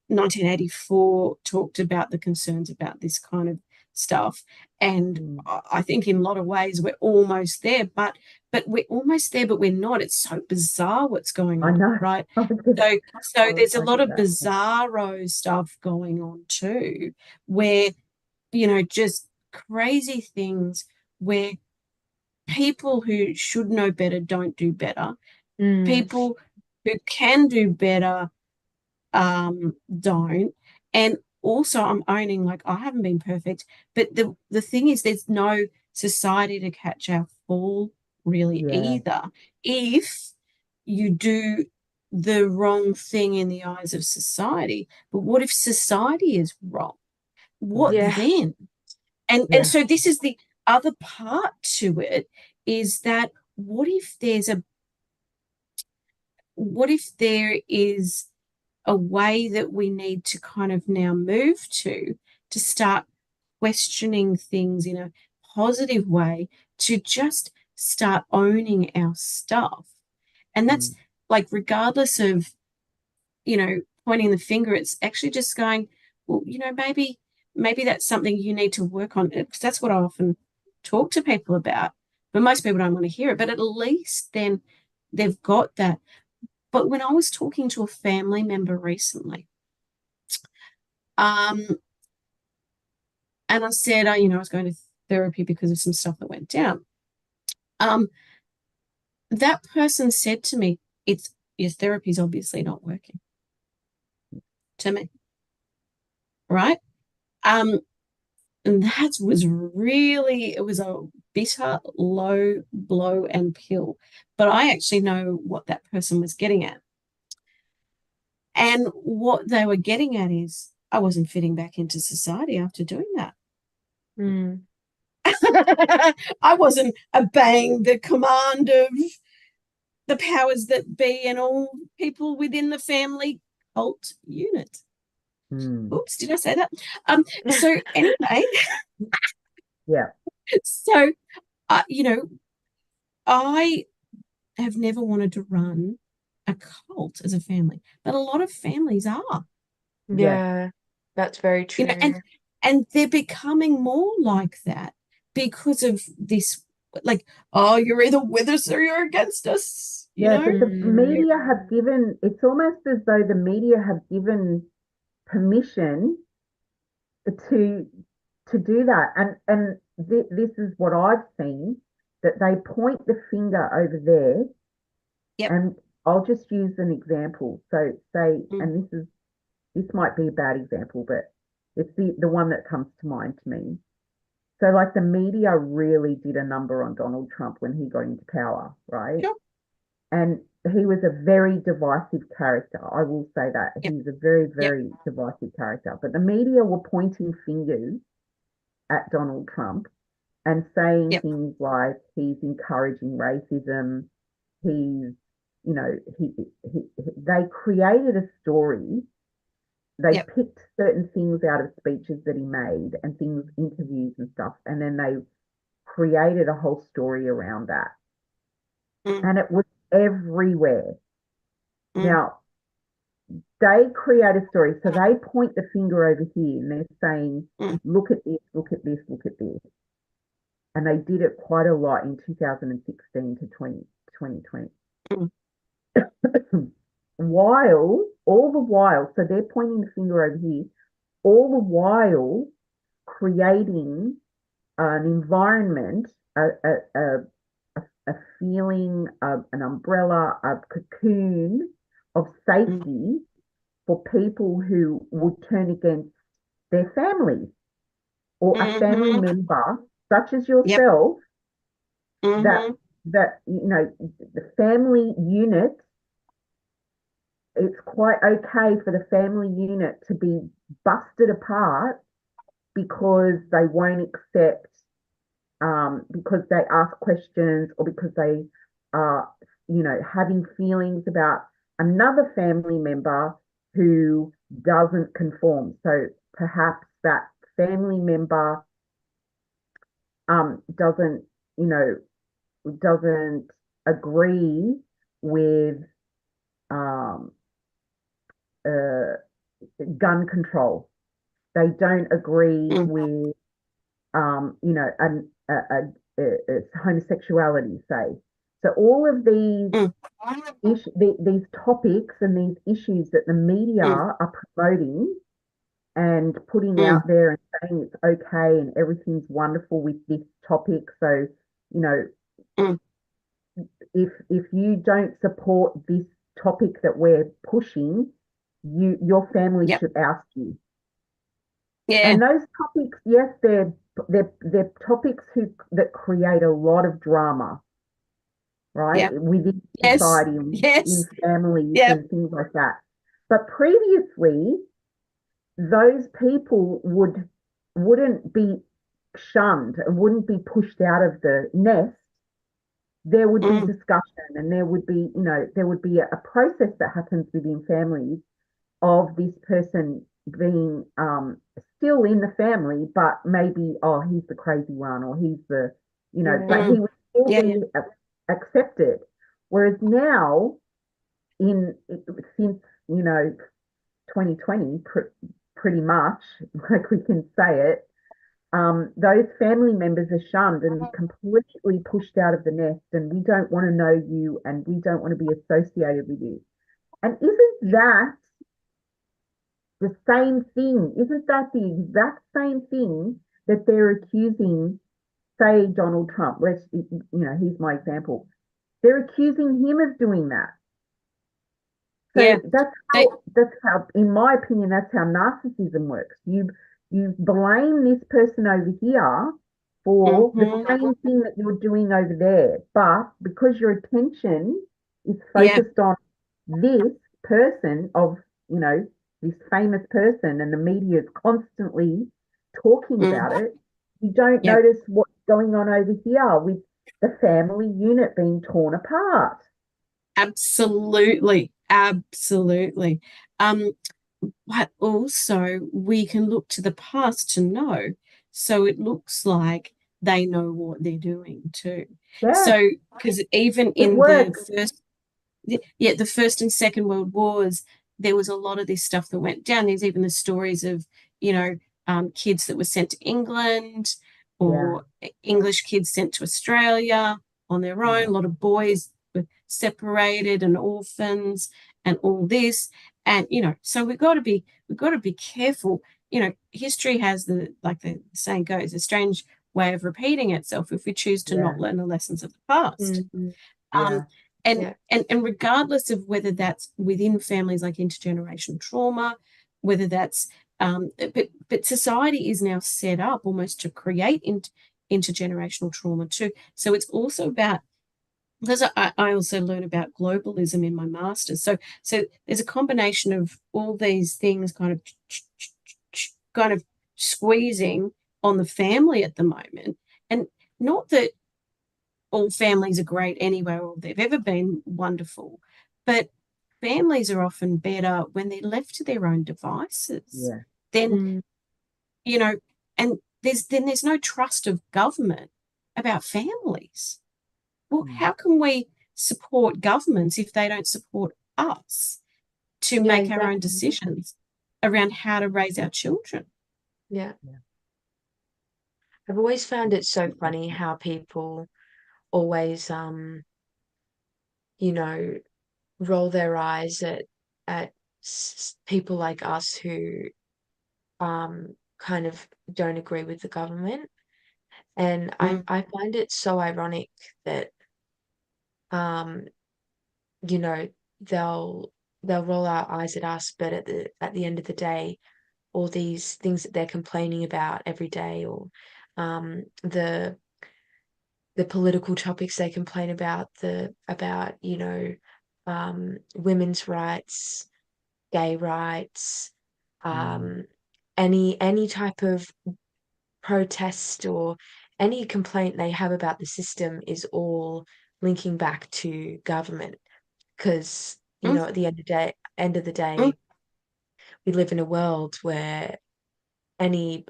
Speaker 3: 1984 talked about the concerns about this kind of stuff, and
Speaker 2: Mm.
Speaker 3: I think in a lot of ways we're almost there, but we're almost there, but we're not. It's so bizarre what's going
Speaker 2: I
Speaker 3: on,
Speaker 2: know.
Speaker 3: right?
Speaker 2: I get,
Speaker 3: So there's a
Speaker 2: I
Speaker 3: lot
Speaker 2: get
Speaker 3: of
Speaker 2: that. Yeah.
Speaker 3: bizarro stuff going on too, where just crazy things where people who should know better don't do better.
Speaker 1: Mm.
Speaker 3: People who can do better don't. And also I'm owning like I haven't been perfect, but the thing is there's no society to catch our fall really
Speaker 2: Yeah.
Speaker 3: either. If you do the wrong thing in the eyes of society, but what if society is wrong? what
Speaker 2: Mm.
Speaker 1: Yeah.
Speaker 3: then? And
Speaker 2: Yeah.
Speaker 3: so this is the other part to it, is that what if there is a way that we need to kind of now move to start questioning things in a positive way, to just start owning our stuff. And that's
Speaker 2: Mm.
Speaker 3: like, regardless of, pointing the finger, it's actually just going, well, maybe that's something you need to work on. Because that's what I often talk to people about. But most people don't want to hear it. But at least then they've got that. But when I was talking to a family member recently, um, and I said, I was going to therapy because of some stuff that went down. Um, that person said to me, "It's your therapy's obviously not working." To me, right? Um, and that was really, it was a bitter, low blow and pill. But I actually know what that person was getting at. And what they were getting at is, I wasn't fitting back into society after doing that.
Speaker 1: Mm.
Speaker 3: I wasn't obeying the command of the powers that be and all people within the family cult unit.
Speaker 2: Mm.
Speaker 3: Oops, did I say that? So anyway,
Speaker 2: Yeah.
Speaker 3: so you know, I have never wanted to run a cult as a family, but a lot of families are,
Speaker 2: Yeah.
Speaker 1: Yeah, that's very
Speaker 3: and
Speaker 1: true.
Speaker 3: they're becoming more like that because of this, like, oh, you're either with us or you're against us,
Speaker 2: Yeah, but the
Speaker 1: Mm.
Speaker 2: media have given, it's almost as though the media have given permission to do that. And this is what I've seen, that they point the finger over there.
Speaker 3: Yep.
Speaker 2: And I'll just use an example. So say,
Speaker 3: Mm,
Speaker 2: and this might be a bad example, but it's the one that comes to mind to me. So like the media really did a number on Donald Trump when he got into power, right?
Speaker 3: sure.
Speaker 2: And he was a very divisive character. I will say that.
Speaker 3: Yep.
Speaker 2: He's a very,
Speaker 3: Yep.
Speaker 2: very divisive character. But the media were pointing fingers at Donald Trump and saying
Speaker 3: Yep.
Speaker 2: things like he's encouraging racism. He's, you know, they created a story. They
Speaker 3: Yep.
Speaker 2: picked certain things out of speeches that he made and things, interviews and stuff, and then they created a whole story around that.
Speaker 3: Mm,
Speaker 2: And it was everywhere.
Speaker 3: mm,
Speaker 2: Now, they create a story. So they point the finger over here and they're saying,
Speaker 3: mm,
Speaker 2: look at this, look at this, look at this. And they did it quite a lot in 2016 to 2020.
Speaker 3: mm,
Speaker 2: All the while, so they're pointing the finger over here, all the while creating an environment, a feeling of an umbrella, a cocoon of
Speaker 3: mm,
Speaker 2: safety for people who would turn against their families or a family
Speaker 3: mhm,
Speaker 2: member, such as
Speaker 3: yep.
Speaker 2: yourself, that
Speaker 3: Mhm,
Speaker 2: the family unit. It's quite okay for the family unit to be busted apart because they won't accept, because they ask questions or because they are, having feelings about another family member who doesn't conform. So perhaps that family member doesn't, you know, doesn't agree with um, uh, gun control. They don't agree
Speaker 3: mm,
Speaker 2: with, homosexuality, say. So all of
Speaker 3: mm,
Speaker 2: these topics and these issues that the media
Speaker 3: mm,
Speaker 2: are promoting and putting
Speaker 3: mm,
Speaker 2: out there and saying it's okay and everything's wonderful with this topic. So, you know,
Speaker 3: mm,
Speaker 2: if you don't support this topic that we're pushing, your family
Speaker 3: yep.
Speaker 2: should oust you.
Speaker 3: Yeah.
Speaker 2: And those topics, yes, they're topics that create a lot of drama, right,
Speaker 3: Yep.
Speaker 2: within
Speaker 3: Yes.
Speaker 2: society and in
Speaker 3: Yes.
Speaker 2: families
Speaker 3: Yep.
Speaker 2: and things like that. But previously, those people would wouldn't be shunned and wouldn't be pushed out of the nest, there would be
Speaker 3: mm,
Speaker 2: discussion and there would be, there would be a process that happens within families of this person being still in the family, but maybe, oh, he's the crazy one or he's the, but
Speaker 1: Yeah.
Speaker 2: he
Speaker 3: mm.
Speaker 2: would still
Speaker 3: Yeah, yeah.
Speaker 2: be accepted. Whereas now, in since, 2020, pretty much, like we can say it, those family members are shunned and completely pushed out of the nest, and we don't want to know you and we don't want to be associated with you. And isn't that the same thing? Isn't that the exact same thing that they're accusing, say, Donald Trump? He's my example. They're accusing him of doing that. So
Speaker 3: Yeah. They,
Speaker 2: that's how, in my opinion, that's how narcissism works. You blame this person over here for the
Speaker 3: mm-hmm.
Speaker 2: same thing that you're doing over there, but because your attention is
Speaker 3: Yeah.
Speaker 2: focused on this person of, you know, this famous person, and the media is constantly talking
Speaker 3: Mm,
Speaker 2: about it, you don't
Speaker 3: yeah.
Speaker 2: notice what's going on over here with the family unit being torn apart.
Speaker 3: Absolutely. Absolutely. Um, but also we can look to the past to know. So it looks like they know what they're doing too.
Speaker 2: Yes,
Speaker 3: So, because even
Speaker 2: it
Speaker 3: in the
Speaker 2: works.
Speaker 3: first, yeah, the First and Second World Wars, there was a lot of this stuff that went down. There's even the stories of, you know, kids that were sent to England
Speaker 2: Yeah,
Speaker 3: or English kids sent to Australia on their own.
Speaker 2: yeah,
Speaker 3: A lot of boys were separated and orphans and all this. And, so we've got to be careful. History has like the saying goes, a strange way of repeating itself if we choose to not
Speaker 2: yeah,
Speaker 3: learn the lessons of the past.
Speaker 1: Mhm.
Speaker 3: Um,
Speaker 2: yeah,
Speaker 3: and
Speaker 1: Yeah.
Speaker 3: and regardless of whether that's within families like intergenerational trauma, whether that's but society is now set up almost to create intergenerational trauma too. So it's also about, because I also learn about globalism in my master's. So there's a combination of all these things kind of squeezing on the family at the moment. And not that all families are great anyway, or they've ever been wonderful. But families are often better when they're left to their own devices.
Speaker 2: yeah,
Speaker 3: Then,
Speaker 1: Mm.
Speaker 3: you know, and there's no trust of government about families. Well,
Speaker 2: mm,
Speaker 3: how can we support governments if they don't support us to
Speaker 1: Yeah,
Speaker 3: make our own
Speaker 1: exactly.
Speaker 3: decisions around how to raise our children?
Speaker 1: Yeah.
Speaker 2: yeah,
Speaker 1: I've always found it so funny how people always you know, roll their eyes at people like us who kind of don't agree with the government. And
Speaker 3: Mm,
Speaker 1: I find it so ironic that um, you know, they'll they'll roll our eyes at us, but at the end of the day, all these things that they're complaining about every day, or the political topics they complain about, women's rights, gay rights,
Speaker 2: mm,
Speaker 1: um, any type of protest or any complaint they have about the system is all linking back to government, because
Speaker 3: mm,
Speaker 1: at the end of the
Speaker 3: mm,
Speaker 1: day, we live in a world where any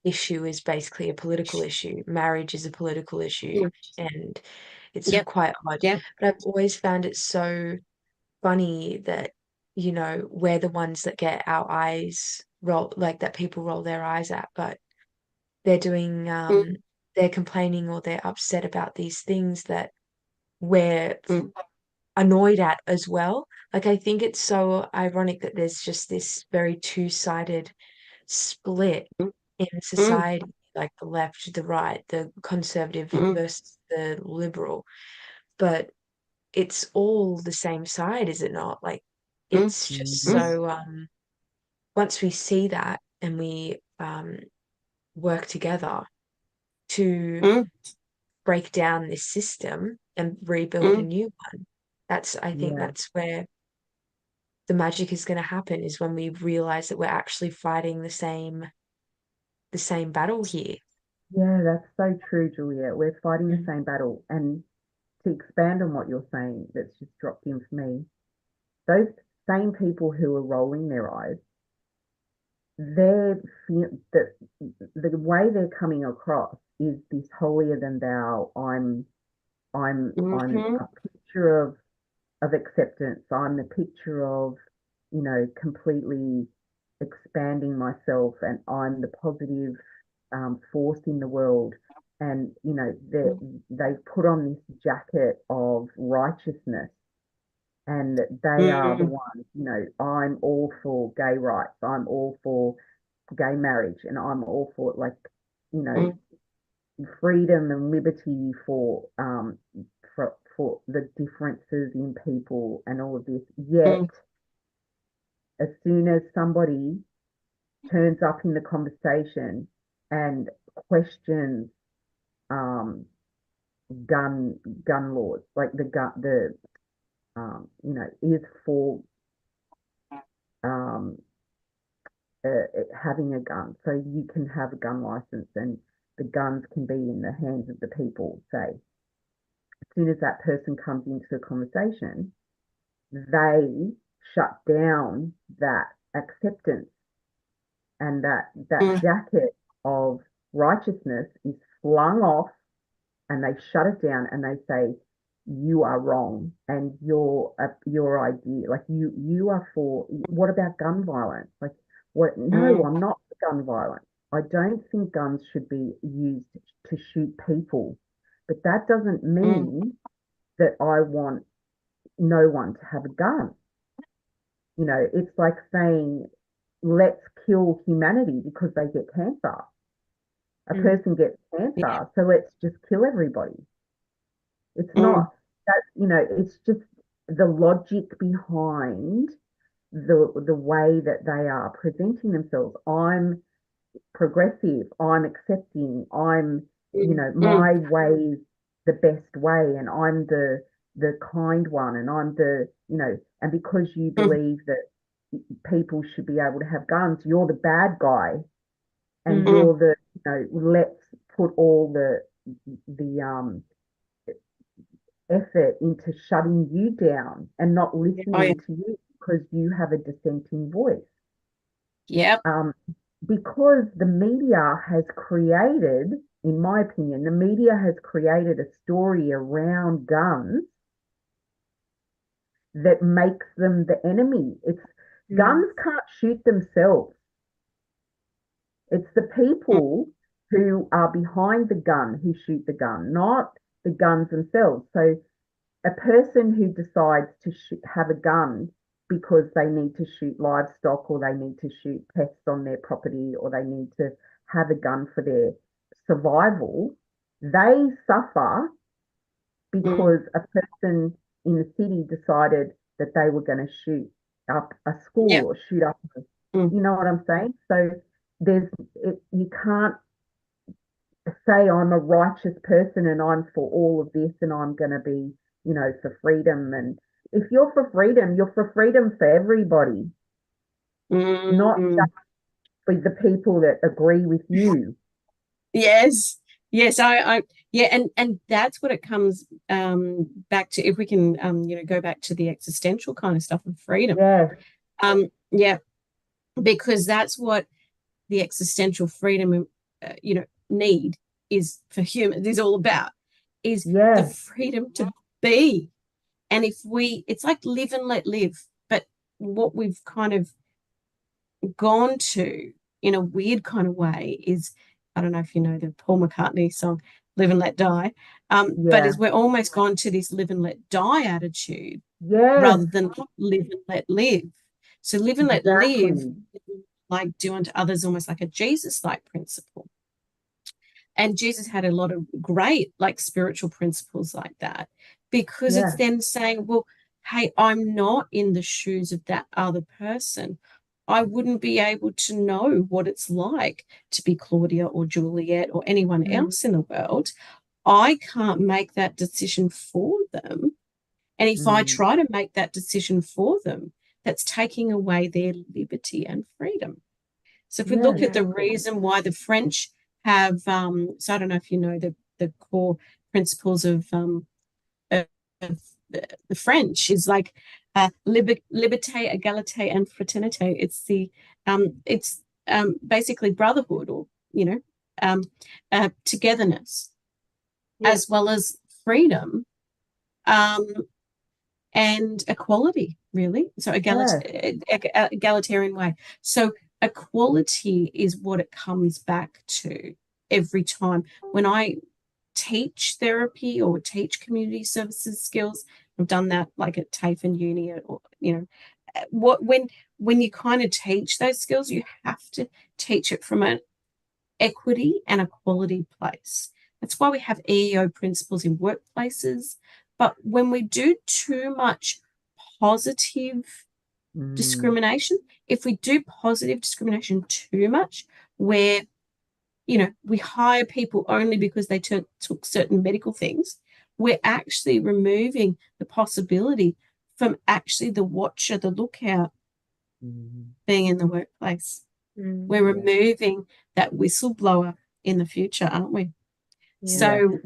Speaker 1: issue is basically a political issue. Marriage is a political issue,
Speaker 3: mm.
Speaker 1: and it's
Speaker 3: Yep,
Speaker 1: quite odd.
Speaker 3: yep,
Speaker 1: But I've always found it so funny that, we're the ones that get our eyes roll, like that people roll their eyes at, but they're doing,
Speaker 3: mm,
Speaker 1: they're complaining or they're upset about these things that we're
Speaker 3: mm,
Speaker 1: annoyed at as well. Like, I think it's so ironic that there's just this very two-sided split
Speaker 3: mm,
Speaker 1: in
Speaker 3: mm,
Speaker 1: society, like the left, the right, the conservative
Speaker 3: mm,
Speaker 1: versus the liberal. But it's all the same side, is it not? Like,
Speaker 3: mm,
Speaker 1: it's just
Speaker 2: mhm,
Speaker 3: mm,
Speaker 1: so once we see that and we work together to
Speaker 3: mm,
Speaker 1: break down this system and rebuild a
Speaker 3: mm.
Speaker 1: new one, I think
Speaker 2: yeah,
Speaker 1: that's where the magic is going to happen, is when we realize that we're actually fighting the same the same battle here.
Speaker 2: Yeah, that's so true, Juliet. We're fighting the
Speaker 1: Mm.
Speaker 2: same battle. And to expand on what you're saying, that's just dropped in for me, those same people who are rolling their eyes, they're the way they're coming across is this holier than thou. I'm
Speaker 3: Mm-hmm.
Speaker 2: a picture of acceptance. I'm the picture of, completely expanding myself, and I'm the positive force in the world. And they put on this jacket of righteousness, and they are the
Speaker 3: Mm-hmm.
Speaker 2: ones. I'm all for gay rights. I'm all for gay marriage, and I'm all for, like, you know freedom and liberty for the differences in people and all of this. Yet, as soon as somebody turns up in the conversation and questions um, gun laws, like is for um, having a gun, so you can have a gun license and the guns can be in the hands of the people. Say, as soon as that person comes into the conversation, they shut down that acceptance, and that
Speaker 3: Mm-hmm.
Speaker 2: jacket of righteousness is flung off, and they shut it down and they say, you are wrong, and your idea, like, you are for, what about gun violence? Like, what? No, I'm not for gun violence. I don't think guns should be used to shoot people, but that doesn't mean that I want no one to have a gun. It's like saying, let's kill humanity because they get cancer. A
Speaker 1: Mm.
Speaker 2: person gets
Speaker 3: Yeah.
Speaker 2: cancer, so let's just kill everybody. It's
Speaker 3: Mm.
Speaker 2: not that, it's just the logic behind the way that they are presenting themselves. I'm progressive, I'm accepting,
Speaker 3: Mm.
Speaker 2: my way's the best way, and I'm the kind one, and I'm and because you
Speaker 3: Mm.
Speaker 2: believe that people should be able to have guns, you're the bad guy, and
Speaker 1: Mm.
Speaker 3: Mm.
Speaker 2: you're let's put all the effort into shutting you down and not
Speaker 3: Oh, yeah.
Speaker 2: listening to you because you have a dissenting voice.
Speaker 3: Yep.
Speaker 2: Um, because the media has created, in my opinion, the media has created a story around guns that makes them the enemy. It's
Speaker 1: Mm.
Speaker 2: Guns can't shoot themselves. It's the
Speaker 3: Mm.
Speaker 2: people who are behind the gun who shoot the gun, not the guns themselves. So a person who decides to have a gun because they need to shoot livestock, or they need to shoot pests on their property, or they need to have a gun for their survival, they suffer
Speaker 3: Mm.
Speaker 2: because a person in the city decided that they were going to shoot up a school
Speaker 3: Yep.
Speaker 2: or shoot up.
Speaker 3: Mm.
Speaker 2: You know what I'm saying? So you can't say I'm a righteous person and I'm for all of this and I'm going to be, for freedom. And if you're for freedom for everybody, not
Speaker 3: Mm.
Speaker 2: just for the people that agree with you.
Speaker 3: Yes. Yes. Yeah, and that's what it comes back to. If we can, go back to the existential kind of stuff of freedom.
Speaker 2: Yes,
Speaker 3: Yeah, because that's what the existential freedom, need is for humans is all about, is the
Speaker 2: yes,
Speaker 3: freedom to be. And it's like live and let live. But what we've kind of gone to in a weird kind of way is, I don't know if you know the Paul McCartney song Live and Let Die, but
Speaker 2: yeah,
Speaker 3: is we're almost gone to this live and let die attitude
Speaker 2: yes,
Speaker 3: rather than live and let live. So live and let live,
Speaker 2: exactly.
Speaker 3: like do unto others, almost like a Jesus like principle. And Jesus had a lot of great, like, spiritual principles like that, because it's
Speaker 2: Yeah.
Speaker 3: then saying, well, hey, I'm not in the shoes of that other person. I wouldn't be able to know what it's like to be Claudia or Juliet or anyone
Speaker 2: Mm,
Speaker 3: else in the world. I can't make that decision for them. And if I
Speaker 2: mm,
Speaker 3: try to make that decision for them, that's taking away their liberty and freedom. So if we
Speaker 2: Yeah,
Speaker 3: look at
Speaker 1: Yeah.
Speaker 3: the reason why the French have, so I don't know if you know the core principles of the French is like liberté, égalité, and fraternité. It's basically brotherhood, or um, togetherness,
Speaker 1: Yeah.
Speaker 3: as well as freedom, um, and equality, really. So
Speaker 2: yeah,
Speaker 3: egalitarian way. So equality is what it comes back to every time. When I teach therapy or teach community services skills, I've done that like at TAFE and uni, or what when you kind of teach those skills, you have to teach it from an equity and equality place. That's why we have EEO principles in workplaces. But when we do too much positive
Speaker 2: mm,
Speaker 3: discrimination, if we do positive discrimination too much, where we hire people only because they took certain medical things, we're actually removing the possibility from actually the watcher, the lookout
Speaker 2: mm,
Speaker 3: being in the workplace.
Speaker 1: Mm.
Speaker 3: We're
Speaker 2: yeah,
Speaker 3: removing that whistleblower in the future, aren't we?
Speaker 1: Yeah.
Speaker 2: yeah,
Speaker 3: So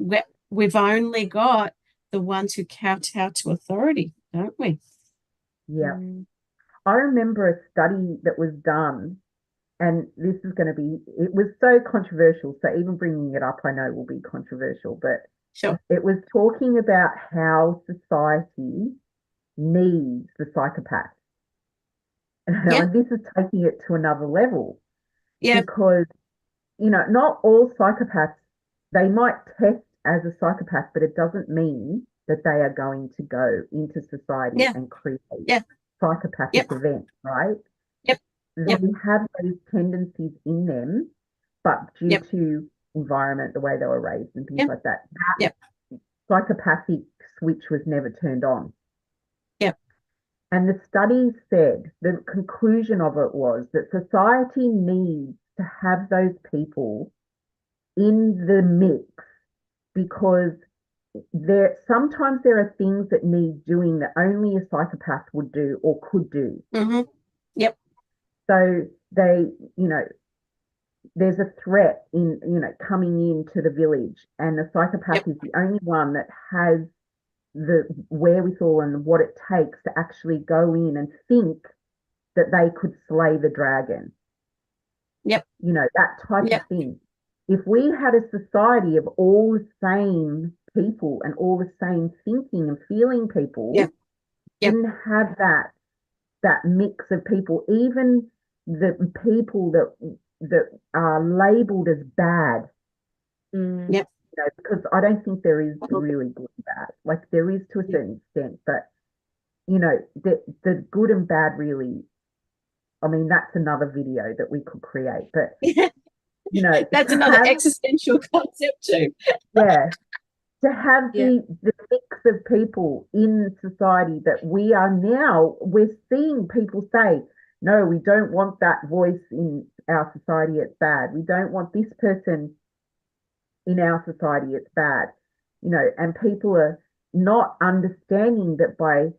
Speaker 3: we've only got the ones who kowtow to authority, don't we?
Speaker 2: yeah.
Speaker 1: Mm.
Speaker 2: I remember a study that was done, and this is going to be, it was so controversial. So even bringing it up, I know will be controversial, but
Speaker 3: Sure.
Speaker 2: it was talking about how society needs the psychopath. Now,
Speaker 3: Yeah.
Speaker 2: and this is taking it to another level
Speaker 3: Yeah.
Speaker 2: because, not all psychopaths, they might test as a psychopath, but it doesn't mean that they are going to go into society
Speaker 3: Yeah.
Speaker 2: and create
Speaker 3: Yeah.
Speaker 2: psychopathic
Speaker 3: Yep.
Speaker 2: events, right?
Speaker 3: Yep.
Speaker 2: They
Speaker 3: Yep.
Speaker 2: have those tendencies in them, but due
Speaker 3: Yep.
Speaker 2: to environment, the way they were raised and things
Speaker 3: Yep.
Speaker 2: like that,
Speaker 3: Yep.
Speaker 2: psychopathic switch was never turned on.
Speaker 3: Yep.
Speaker 2: And the study said the conclusion of it was that society needs to have those people in the mix because there are things that need doing that only a psychopath would do or could do.
Speaker 3: Mm-hmm. Yep.
Speaker 2: So they, there's a threat in, coming into the village, and the psychopath
Speaker 3: Yep.
Speaker 2: is the only one that has the wherewithal and what it takes to actually go in and think that they could slay the dragon,
Speaker 3: Yep.
Speaker 2: that type of
Speaker 3: Yep.
Speaker 2: thing. If we had a society of all the same people and all the same thinking and feeling people,
Speaker 3: Yep. Yep.
Speaker 2: didn't have that mix of people, even the people that are labeled as bad,
Speaker 1: Mm.
Speaker 3: Yep.
Speaker 2: because I don't think there is really good and bad. Like there is to a
Speaker 3: Yep.
Speaker 2: certain extent, but the good and bad really, I mean, that's another video that we could create. But
Speaker 3: That's
Speaker 2: to
Speaker 3: another
Speaker 2: have,
Speaker 3: existential concept too.
Speaker 2: yeah, to have
Speaker 1: Yeah.
Speaker 2: the mix of people in society that we're seeing people say, no, we don't want that voice in our society, it's bad. We don't want this person in our society, it's bad. And people are not understanding that by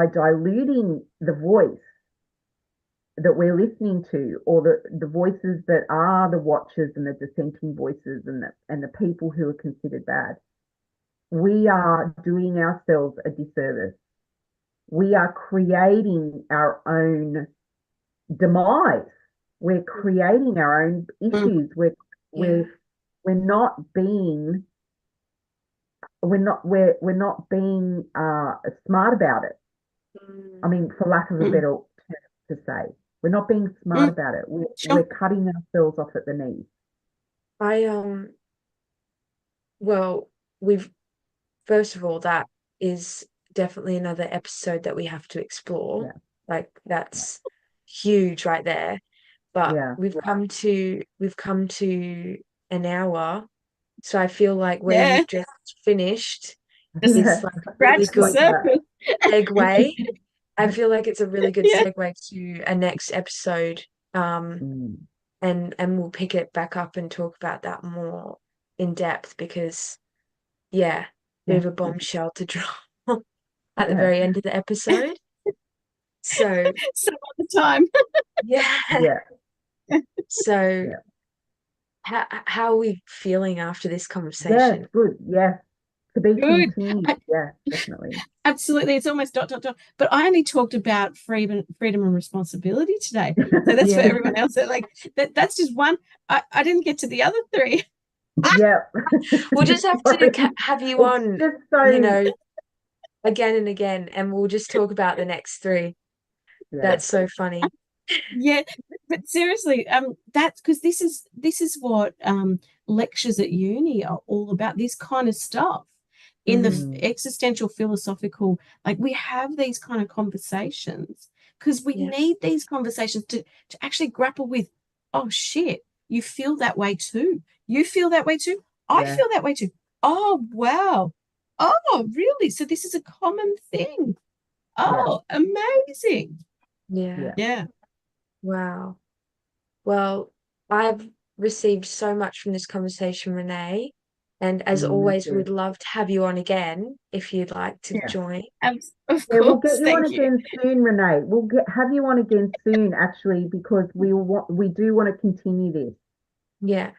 Speaker 2: diluting the voice that we're listening to, or the voices that are the watchers and the dissenting voices and the people who are considered bad, we are doing ourselves a disservice. We are creating our own demise. We're creating our own
Speaker 3: Mm.
Speaker 2: issues. We're
Speaker 1: Yeah.
Speaker 2: we're we're not being we're not being smart about it. I
Speaker 1: Mm.
Speaker 2: mean, for lack of a
Speaker 3: Mm.
Speaker 2: better term to say, we're not being smart
Speaker 3: Mm.
Speaker 2: about it. We're,
Speaker 3: Sure.
Speaker 2: we're cutting ourselves off at the knees.
Speaker 1: I well, we've first of all, that is definitely another episode that we have to explore.
Speaker 2: Yeah,
Speaker 1: Like that's huge right there. But
Speaker 2: yeah,
Speaker 1: we've come to an hour. So I feel like where
Speaker 3: Yeah.
Speaker 1: you've just finished
Speaker 3: Just
Speaker 1: is
Speaker 2: yeah,
Speaker 1: like a really
Speaker 3: scratch the
Speaker 1: good
Speaker 3: surface.
Speaker 1: segue. I feel like it's a really good
Speaker 3: Yeah.
Speaker 1: segue to a next episode. Um,
Speaker 2: mm,
Speaker 1: and we'll pick it back up and talk about that more in depth because yeah, bit
Speaker 2: yeah,
Speaker 1: of a bombshell to drop at the
Speaker 2: yeah,
Speaker 1: very end of the episode. So
Speaker 3: Some other time.
Speaker 1: yeah.
Speaker 2: Yeah.
Speaker 1: So
Speaker 2: Yeah.
Speaker 1: how are we feeling after this
Speaker 2: Yes,
Speaker 1: conversation?
Speaker 2: good. Yes. To be
Speaker 3: Good.
Speaker 2: continued. Yeah, definitely.
Speaker 3: Absolutely. It's almost dot, dot, dot. But I only talked about freedom and responsibility today. So that's for
Speaker 2: Yeah.
Speaker 3: everyone else. So like that's just one. I didn't get to the other three.
Speaker 2: Yeah.
Speaker 1: We'll just have to
Speaker 2: Sorry.
Speaker 1: have you
Speaker 2: It's
Speaker 1: on,
Speaker 2: just
Speaker 1: you
Speaker 2: so,
Speaker 1: know, again and again, and we'll just talk about the next three.
Speaker 2: yeah.
Speaker 1: That's so funny.
Speaker 3: Yeah, but seriously, that's because this is what lectures at uni are all about. This kind of stuff in the
Speaker 1: Mm,
Speaker 2: Mm,
Speaker 3: existential philosophical, like we have these kind of conversations because we
Speaker 1: yeah.
Speaker 3: need these conversations to actually grapple with, oh shit, you feel that way too. You feel that way too. I
Speaker 2: yeah.
Speaker 3: feel that way too. Oh wow. Oh, really? So this is a common thing.
Speaker 2: Yeah.
Speaker 3: Oh, amazing.
Speaker 1: Yeah.
Speaker 2: Yeah.
Speaker 3: Yeah.
Speaker 1: Wow. Well, I've received so much from this conversation, Renee. And as
Speaker 2: Me
Speaker 1: always,
Speaker 2: too.
Speaker 1: we'd love to have you on again if you'd like to
Speaker 2: Yeah.
Speaker 1: join.
Speaker 3: Of
Speaker 2: Yeah, we'll get
Speaker 3: course.
Speaker 2: you on
Speaker 3: Thank you.
Speaker 2: again soon, Renee. We'll have you on again soon, actually, because we do want to continue this.
Speaker 1: Yeah.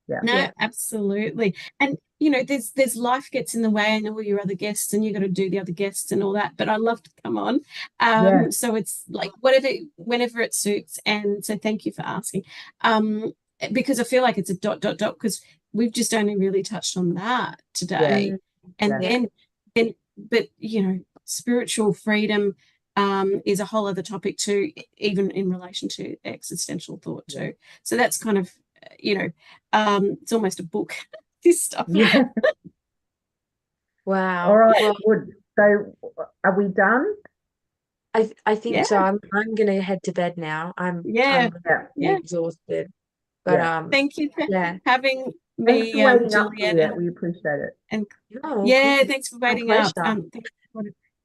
Speaker 2: Yeah.
Speaker 3: No,
Speaker 1: Yeah.
Speaker 3: absolutely. And there's life gets in the way and all your other guests and you got to do the other guests and all that. But I love to come on.
Speaker 2: Yeah.
Speaker 3: So it's like whatever whenever it suits. And so thank you for asking. Um, because I feel like it's a dot dot dot because we've just only really touched on that
Speaker 2: Yeah.
Speaker 3: today.
Speaker 1: Mm,
Speaker 3: And
Speaker 2: Yeah.
Speaker 1: yeah.
Speaker 3: then but spiritual freedom is a whole other topic too, even in relation to existential thought
Speaker 2: Yeah.
Speaker 3: too. So that's kind of, you know, it's almost a book, this stuff.
Speaker 2: Yeah. All
Speaker 1: Wow.
Speaker 2: right.
Speaker 1: Well,
Speaker 2: Good. So, are we done?
Speaker 1: I think
Speaker 3: Yeah,
Speaker 1: so. I'm gonna head to bed now.
Speaker 3: yeah,
Speaker 1: I'm
Speaker 2: Yeah.
Speaker 3: yeah.
Speaker 1: exhausted. But
Speaker 2: Yeah.
Speaker 3: Thank you for
Speaker 1: yeah.
Speaker 3: having
Speaker 2: Thanks for
Speaker 3: me,
Speaker 2: waiting up,
Speaker 3: Juliet,
Speaker 2: Juliet. We appreciate it.
Speaker 3: and
Speaker 1: No, good.
Speaker 3: yeah, thanks for
Speaker 1: My
Speaker 3: waiting up.
Speaker 1: pleasure.
Speaker 3: Thanks,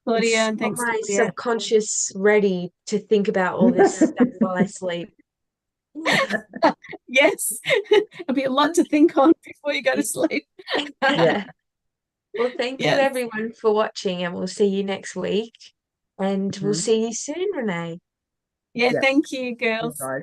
Speaker 3: Claudia,
Speaker 1: It's
Speaker 3: and
Speaker 1: got
Speaker 3: thanks,
Speaker 1: my
Speaker 3: Juliet.
Speaker 1: subconscious ready to think about all this stuff while I sleep.
Speaker 3: Yes, it'll be a lot to think on before you go to sleep.
Speaker 2: Yeah.
Speaker 1: Well, thank you
Speaker 3: Yes,
Speaker 1: everyone for watching, and we'll see you next week. And we'll
Speaker 2: Mhm.
Speaker 1: see you soon, Renee.
Speaker 3: yeah.
Speaker 2: Yeah.
Speaker 3: Thank you,
Speaker 2: Cheers,
Speaker 3: girls.
Speaker 2: guys.